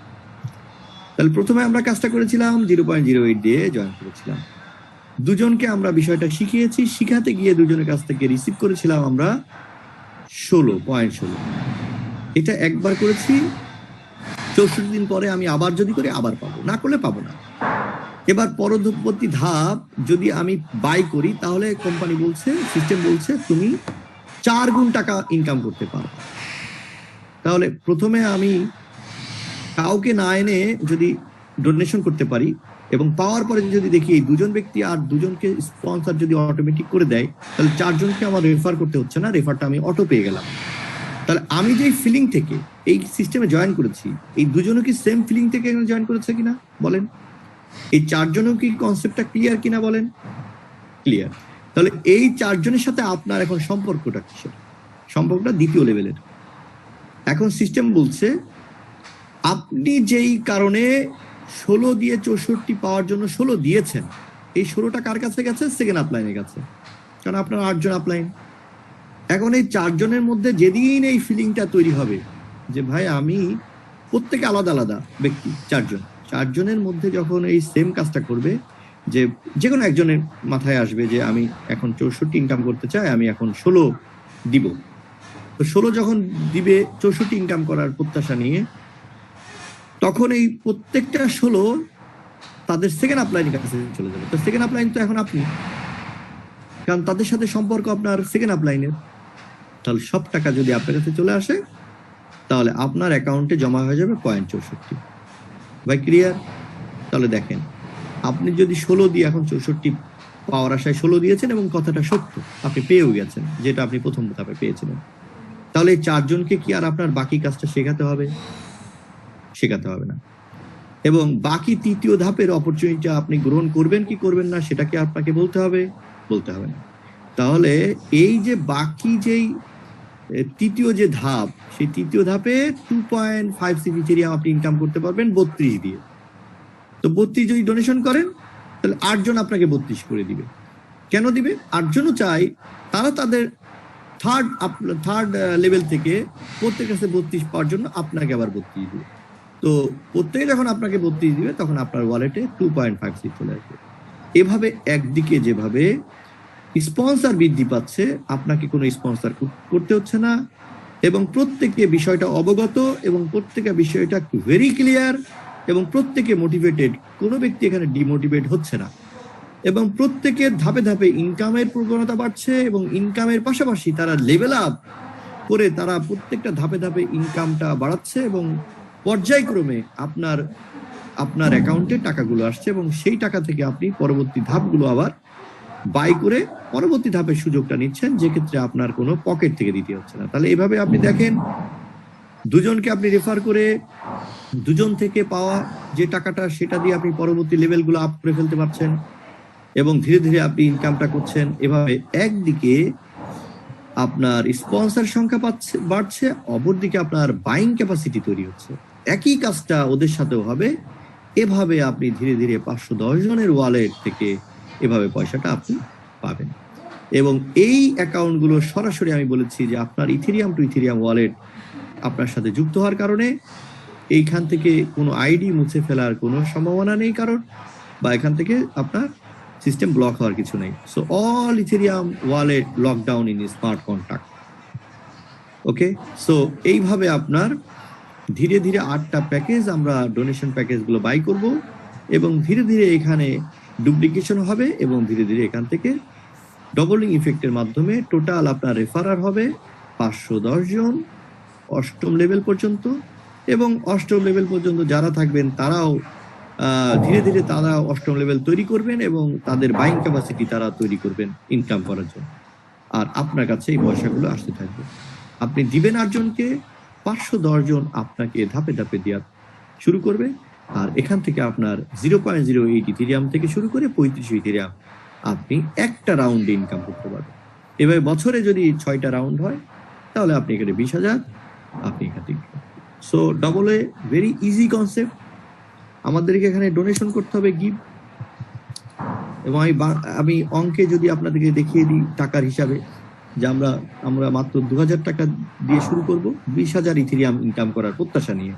তাহলে প্রথমে আমরা কাজটা করেছিলাম 0.08 দিয়ে জয়েন করেছিলাম। দুজনকে আমরা বিষয়টা শিখিয়েছি, শিখাতে গিয়ে দুজনের কাছ থেকে রিসিভ করেছিলাম আমরা 16.16। এটা একবার করেছি, 64 দিন পরে আমি আবার যদি করি আবার পাবো, না করলে পাবো না। এবার পরবর্তী ধাপ যদি আমি বাই করি তাহলে কোম্পানি বলছে, সিস্টেম বলছে তুমি 4 গুণ টাকা ইনকাম করতে পারো। তাহলে প্রথমে আমি কাউকে না এনে যদি ডোনেশন করতে পারি এবং পাওয়ার পরে যদি দেখি এই দুজন ব্যক্তি আর দুজনকে স্পন্সর যদি অটোমেটিক করে দেয়, তাহলে 4 জনকে আমার রেফার করতে হচ্ছে না, রেফারটা আমি অটো পেয়ে গেলাম। তাহলে আমি যে ফিলিং থেকে এই সিস্টেমে জয়েন করেছি, এই দুজনও কি সেম ফিলিং থেকে জয়েন করেছে কিনা বলেন? এই 4 জনও কি কনসেপ্টটা ক্লিয়ার কিনা বলেন? ক্লিয়ার। তাহলে এই 4 জনের সাথে আপনার এখন সম্পর্কটা কিসের? সম্পর্কটা দ্বিতীয় লেভেলের। এখন সিস্টেম বলছে আপনি যেই কারণে 16 দিয়ে 64 পাওয়ার জন্য 16 দিয়েছেন, এই 16টা কার কাছে গেছে? সেকেন্ড আপলাইনের কাছে, কারণ আপনার 8 জন আপলাইন। এখন এই 4 জনের মধ্যে যেদিন এই ফিলিংটা তৈরি হবে যে ভাই আমি, প্রত্যেকে আলাদা আলাদা ব্যক্তি, 4 জনের মধ্যে যখন এই সেম কাজটা করবে, যে কোনো একজনের মাথায় আসবে যে আমি এখন 64 ইনকাম করতে চাই, আমি এখন 16 দিব। তো 16 যখন দিবে 64 ইনকাম করার প্রত্যাশা নিয়ে, তখন এই প্রত্যেকটা 16 তাদের সেকেন্ড আপলাইনের কাছে চলে যাবে। তো সেকেন্ড আপলাইন তো এখন আপনি, কারণ তাদের সাথে সম্পর্ক আপনার সেকেন্ড আপলাইনের। তাহলে সব টাকা যদি আপনার কাছে চলে আসে তাহলে আপনার অ্যাকাউন্টে জমা হয়ে যাবে 0.64। ভাই ক্লিয়ার? তাহলে দেখেন আপনি যদি 16 দিয়ে এখন 64 পাওয়ার আশায় 16 দিয়েছেন এবং কথাটা সত্য, আপনি পেয়েও গেছেন যেটা আপনি প্রথম ধাপে পেয়েছিলেন, তাহলে এই 4 জনকে কি আর আপনার বাকি কাজটা শেখাতে হবে? শেখাতে হবে না। এবং বাকি তৃতীয় ধাপের অপরচুনিটি আপনি গ্রহণ করবেন কি করবেন না সেটাকে আপনাকে বলতে হবে? বলতে হবে না। তাহলে এই যে বাকি যেই তৃতীয় যে ধাপ, সেই তৃতীয় ধাপে 2.56 ইথেরিয়াম আপনি ইনকাম করতে পারবেন 32 দিয়ে। তো 32 যদি ডোনেশন করেন তাহলে 8 জন আপনাকে 32 করে দিবে। কেন দিবে? 8 জনও চাই তারা তাদের থার্ড লেভেল থেকে প্রত্যেকের কাছে 32 পাওয়ার জন্য আপনাকে আবার 32 দিবে। তো প্রত্যেকে যখন আপনাকে 32 দিবে তখন আপনার ওয়ালেটে 2.56 চলে আসবে। এভাবে একদিকে যেভাবে স্পন্সর বৃদ্ধি পাচ্ছে, আপনাকে কোনো স্পন্সর করতে হচ্ছে না, এবং প্রত্যেকে বিষয়টা অবগত এবং প্রত্যেকে বিষয়টা ভেরি ক্লিয়ার এবং প্রত্যেকে মোটিভেটেড, কোনো ব্যক্তি এখানে ডিমোটিভেট হচ্ছে না, এবং প্রত্যেকের ধাপে ধাপে ইনকামের প্রবণতা বাড়ছে এবং ইনকামের পাশাপাশি তারা লেভেল আপ করে তারা প্রত্যেকটা ধাপে ধাপে ইনকামটা বাড়াচ্ছে এবং পর্যায়ক্রমে আপনার অ্যাকাউন্টে টাকাগুলো আসছে এবং সেই টাকা থেকে আপনি পরবর্তী ধাপগুলো আবার বাই করে পরবর্তী ধাপের সুযোগটা নিচ্ছেন, যে ক্ষেত্রে আপনার কোনো পকেট থেকে দিতে হচ্ছে না। তাহলে এভাবে আপনি দেখেন দুজনকে আপনি রেফার করে দুজন থেকে পাওয়া যে টাকাটা সেটা দিয়ে আপনি পরবর্তী লেভেলগুলো আপ করে ফেলতে পারছেন এবং ধীরে ধীরে আপনি ইনকামটা করছেন। এভাবে একদিকে আপনার স্পন্সর সংখ্যা বাড়ছে, অপরদিকে আপনার বাইং ক্যাপাসিটি তৈরি হচ্ছে। একই কাজটা ওদের সাথেও হবে, এভাবে আপনি ধীরে ধীরে 510 জনের ওয়ালেট থেকে এভাবে পয়সাটা আপনি পাবেন। এবং এই অ্যাকাউন্টগুলো সরাসরি আমি বলেছি যে আপনার ইথেরিয়াম টু ইথেরিয়াম ওয়ালেট আপনার সাথে যুক্ত হওয়ার কারণে এইখান থেকে কোনো আইডি মুছে ফেলার কোনো সম্ভাবনা নেই কারণ, বা এখান থেকে আপনার সিস্টেম ব্লক হওয়ার কিছু নেই। So all Ethereum wallet lockdown in smart contract. Okay, so এইভাবে আপনার ধীরে ধীরে 8টা প্যাকেজ আমরা ডোনেশন প্যাকেজগুলো বাই করব এবং ধীরে ধীরে এখানে ডুপ্লিকেশন হবে এবং ধীরে ধীরে এখান থেকে ডবলিং ইফেক্টের মাধ্যমে টোটাল আপনার রেফারার হবে 510 জন 8ম লেভেল পর্যন্ত। এবং 8ম লেভেল পর্যন্ত যারা থাকবেন তারাও ধীরে ধীরে তারা 8ম লেভেল তৈরি করবেন এবং তাদের বাইং ক্যাপাসিটি তারা তৈরি করবেন ইনকাম করার জন্য। আর আপনার কাছে এই পয়সাগুলো আসতে থাকবে। আপনি দিবেন 8 জনকে, 510 জন আপনাকে ধাপে ধাপে দেওয়া শুরু করবে। আর এখান থেকে আপনার 0.08 ইথেরিয়াম থেকে শুরু করে 35 ইথেরিয়াম আপনি একটা রাউন্ডে ইনকাম করতে পারবেন। এভাবে বছরে যদি 6টা রাউন্ড হয় তাহলে আপনি এখানে 20,000 আপনি এখান থেকে। So double a very easy concept. আমাদেরকে এখানে ডোনেশন করতে হবে গিভ, এবং আমি অঙ্কে যদি আপনাদেরকে দেখিয়ে দিই টাকার হিসাবে যে আমরা মাত্র 2000 টাকা দিয়ে শুরু করব 20,000 ইথেরিয়াম ইনকাম করার প্রত্যাশা নিয়ে,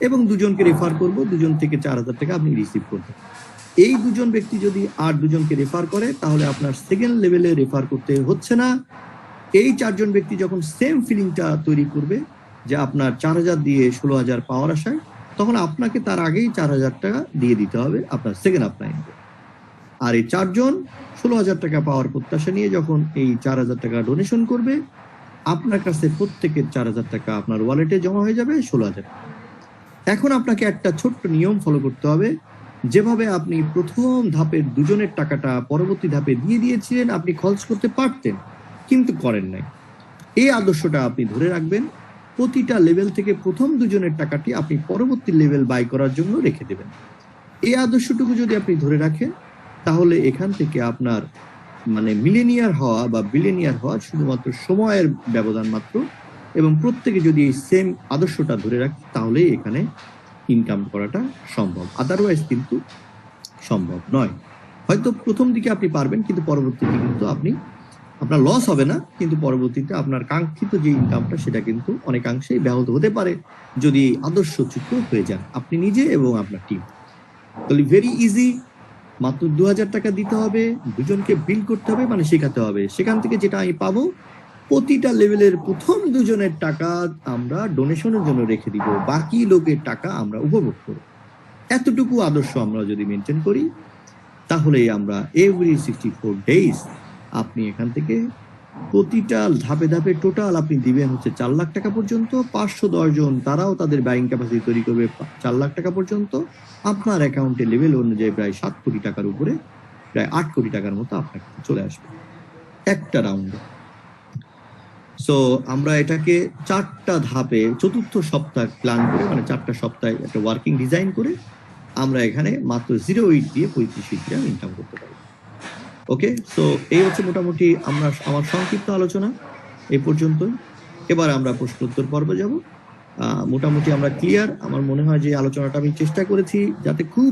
এবং 2 জনকে রেফার করব, 2 জন থেকে 4,000 টাকা আপনি রিসিভ করবেন। এই 2 জন ব্যক্তি যদি আর 2 জনকে রেফার করে তাহলে আপনার সেকেন্ড লেভেলে রেফার করতে হচ্ছে না। এই 4 জন ব্যক্তি যখন সেম ফিলিংটা তৈরি করবে যে আপনার 4,000 দিয়ে 16,000 পাওয়ার আশায়, তখন আপনাকে তার আগেই 4,000 টাকা দিয়ে দিতে হবে আপনার সেকেন্ড আপলাইনকে। আর এই 4 জন 16,000 টাকা পাওয়ার প্রত্যাশা নিয়ে যখন এই 4,000 টাকা ডোনেশন করবে, আপনার কাছে প্রত্যেকের 4,000 টাকা আপনার ওয়ালেটে জমা হয়ে যাবে 16,000। এখন আপনাকে একটা ছোট্ট নিয়ম ফলো করতে হবে। যেভাবে আপনি প্রথম ধাপের 2 জনের টাকাটা পরবর্তী ধাপে দিয়ে দিয়েছিলেন, আপনি খরচ করতে পারতেন কিন্তু করেন নাই, এই আদর্শটা আপনি ধরে রাখবেন। প্রতিটা লেভেল থেকে প্রথম 2 জনের টাকাটি আপনি পরবর্তী লেভেল বাই করার জন্য রেখে দেবেন। এই আদর্শটুকু যদি আপনি ধরে রাখেন তাহলে এখান থেকে আপনার মানে মিলেনিয়ার হওয়া বা বিলেনিয়ার হওয়া শুধুমাত্র সময়ের ব্যবধান মাত্র, এবং প্রত্যেকে যদি এই সেম আদর্শটা ধরে রাখে তাহলে এখানে ইনকাম করাটা সম্ভব, আদারওয়াইজ কিন্তু সম্ভব নয়। হয়তো প্রথম দিকে আপনি পারবেন কিন্তু পরবর্তীতে কিন্তু আপনার লস হবে না, কিন্তু পরবর্তীতে আপনার কাঙ্ক্ষিত যে ইনকামটা সেটা কিন্তু অনেকাংশেই ব্যাহত হতে পারে যদি আদর্শচ্যুত হয়ে যান আপনি নিজে এবং আপনার টিম। তাহলে ভেরি ইজি, মাত্র 2,000 টাকা দিতে হবে, 2 জনকে বিল করতে হবে, মানে শেখাতে হবে। সেখান থেকে যেটা আমি পাবো প্রতিটা লেভেলের প্রথম 2 জনের টাকা আমরা ডোনেশনের জন্য রেখে দিব, বাকি লোকের টাকা আমরা উপভোগ করব। এতটুকু আদর্শ আমরা যদি মেনটেন করি তাহলে আমরা এভরি 64 ডেজ আপনি এখান থেকে প্রতিটা ধাপে ধাপে টোটাল আপনি দিবেন হচ্ছে 4 লাখ টাকা পর্যন্ত। 510 জন তারাও তাদের বাইং ক্যাপাসিটি তৈরি করবে 4 লাখ টাকা পর্যন্ত। আপনার অ্যাকাউন্টে লেভেল অনুযায়ী প্রায় 7 কোটি টাকার উপরে, প্রায় 8 কোটি টাকার মতো আপনার চলে আসবে একটা রাউন্ডে। সো আমরা এটাকে 4টা ধাপে 4র্থ সপ্তাহ প্ল্যান করে, মানে 4টা সপ্তাহে একটা ওয়ার্কিং ডিজাইন করে আমরা এখানে মাত্র 0.8 দিয়ে 35 টাকা ইনকাম করতে পারি। ওকে, সো এই হচ্ছে মোটামুটি আমার সংক্ষিপ্ত আলোচনা এই পর্যন্তই। এবার আমরা প্রশ্নোত্তর পর্বে যাব। মোটামুটি আমরা ক্লিয়ার। আমার মনে হয় যে আলোচনাটা আমি চেষ্টা করেছি যাতে খুব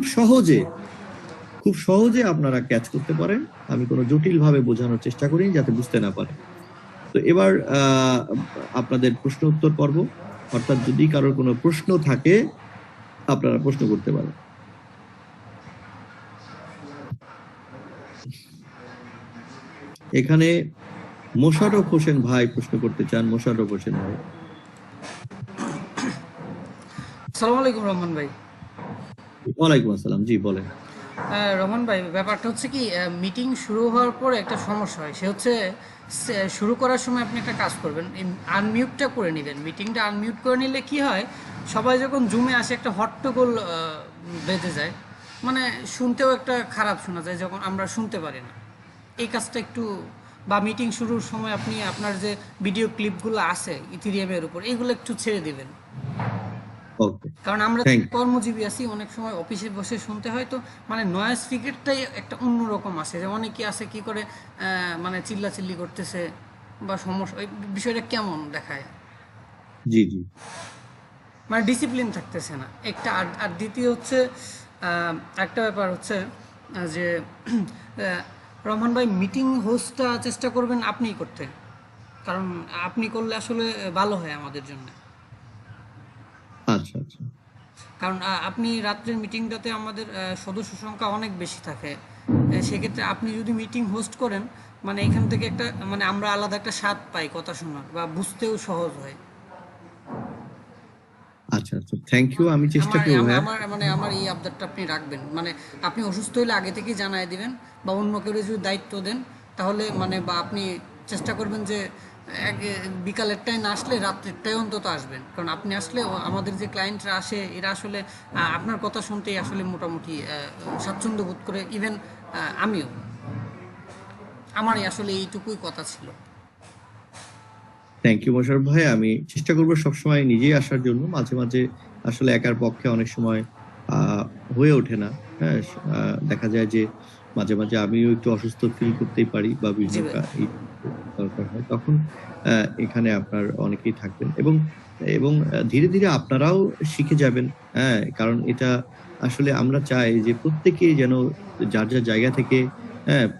সহজে আপনারা ক্যাচ করতে পারেন। আমি কোনো জটিল ভাবে বোঝানোর চেষ্টা করিনি যাতে বুঝতে না পারেন। তো এবার আপনাদের প্রশ্ন উত্তর পর্ব, অর্থাৎ যদি কারোর কোনো প্রশ্ন থাকে আপনারা প্রশ্ন করতে পারেন। এখানে মোশাররফ হোসেন ভাই প্রশ্ন করতে চান। মোশাররফ হোসেন ভাই। আসসালামু আলাইকুম রহমান ভাই। ওয়ালাইকুম আসসালাম, জি বলেন। রহমান ভাই, ব্যাপারটা হচ্ছে কি, মিটিং শুরু হওয়ার পর একটা সমস্যা হয়, সে হচ্ছে শুরু করার সময় আপনি একটা কাজ করবেন, আনমিউটটা করে নেবেন। মিটিংটা আনমিউট করে নিলে কি হয়, সবাই যখন জুমে আসে একটা হট্টগোল বেঁধে যায়, মানে শুনতেও একটা খারাপ শোনা যায় যখন আমরা শুনতে পারি না। এই কাজটা একটু, বা মিটিং শুরুর সময় আপনি আপনার যে ভিডিও ক্লিপগুলো আছে ইথেরিয়ামের উপর এগুলো একটু ছেড়ে দিবেন। কারণ আমরা কর্মজীবী আছি, অনেক সময় অফিসে বসে শুনতে হয়, তো মানে নয়েজ ফিগারটাই একটা অন্যরকম আছে, যে অনেকে আছে কি করে মানে চিল্লাচিল্লি করতেছে বা সমস্যা, ওই বিষয়টা কেমন দেখায়। জি জি, মানে ডিসিপ্লিন থাকতেছে না একটা। আর দ্বিতীয় হচ্ছে একটা ব্যাপার হচ্ছে যে রহমান ভাই, মিটিং হোস্টটা চেষ্টা করবেন আপনিই করতে, কারণ আপনি করলে আসলে ভালো হয় আমাদের জন্য। আচ্ছা আচ্ছা। কারণ আপনি রাত্রের মিটিংটাতে আমাদের সদস্য সংখ্যা অনেক বেশি থাকে। সেক্ষেত্রে আপনি যদি মিটিং হোস্ট করেন, মানে এখান থেকে একটা মানে আমরা আলাদা একটা স্বাদ পাই কথা শোনার, বা বুঝতেও সহজ হয়। আচ্ছা আচ্ছা, থ্যাংক ইউ, আমি চেষ্টা আমার করবো আম- ভাইয়া। আমার মানে আমার এই আবদারটা আপনি রাখবেন, মানে আপনি অসুস্থ হলে আগে থেকেই জানাই দিবেন, বা অন্য কেউ যদি দায়িত্ব দেন তাহলে মানে, বা আপনি চেষ্টা করবেন যে বিকালেরটাই না আসলে রাত্রেরটাই অন্তত আসবেন, কারণ আপনি আসলে আমাদের যে ক্লায়েন্টরা আসে এরা আসলে আপনার কথা শুনতেই আসলে মোটামুটি স্বাচ্ছন্দ্য বোধ করে। ইভেন আমিও, আমারই আসলে এইটুকুই কথা ছিল। থ্যাংক ইউ মোশাররফ ভাই, আমি চেষ্টা করবো সবসময় নিজেই আসার জন্য। মাঝে মাঝে আসলে একার পক্ষে অনেক সময় আহ, হয়ে ওঠে না। হ্যাঁ, দেখা যায় যে মাঝে মাঝে আমিও একটু অসুস্থ ফিল করতেই পারি বা বিভিন্ন জি ভাই। দরকার হয়, তখন এখানে আপনার অনেকেই থাকবেন, এবং এবং ধীরে ধীরে আপনারাও শিখে যাবেন। হ্যাঁ, কারণ এটা আসলে আমরা চাই যে প্রত্যেকেই যেন যার যার জায়গা থেকে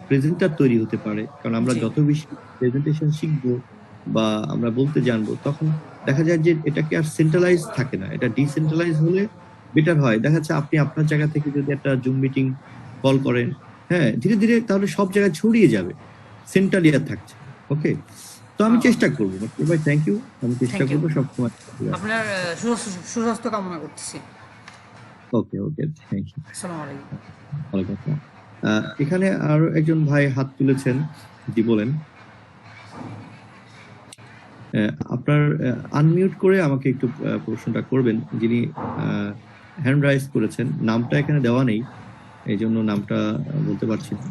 প্রেজেন্টার তৈরি হতে পারে, কারণ আমরা জি যত বেশি প্রেজেন্টেশন শিখবো বা আমরা বলতে জানবো, তখন দেখা যায় যে এটাকে আর সেন্ট্রালাইজ থাকে না, এটা ডিসেন্ট্রালাইজ হলে বেটার হয়। দেখা যাচ্ছে আপনি আপনার জায়গা থেকে যদি একটা জুম মিটিং কল করেন, হ্যাঁ, ধীরে ধীরে তাহলে সব জায়গায় ছড়িয়ে যাবে, সেন্ট্রালি আর থাকছে। ওকে, তো আমি চেষ্টা করবো ভাই, থ্যাংক ইউ, আমি চেষ্টা থ্যাংক ইউ। করবো সবসময়। আপনার সুস্বাস্থ্য কামনা করতেছি। ওকে ওকে, থ্যাংক ইউ। আসসালামু আলাইকুম। ওয়ালাইকুম আসসালাম। এখানে আরো একজন ভাই হাত তুলেছেন, জি বলেন। আপনার আনমিউট করে আমাকে একটু প্রশ্নটা করবেন, যিনি হ্যান্ড রাইজ করেছেন। নামটা এখানে দেওয়া নেই, এই জন্য নামটা বলতে পারছি না।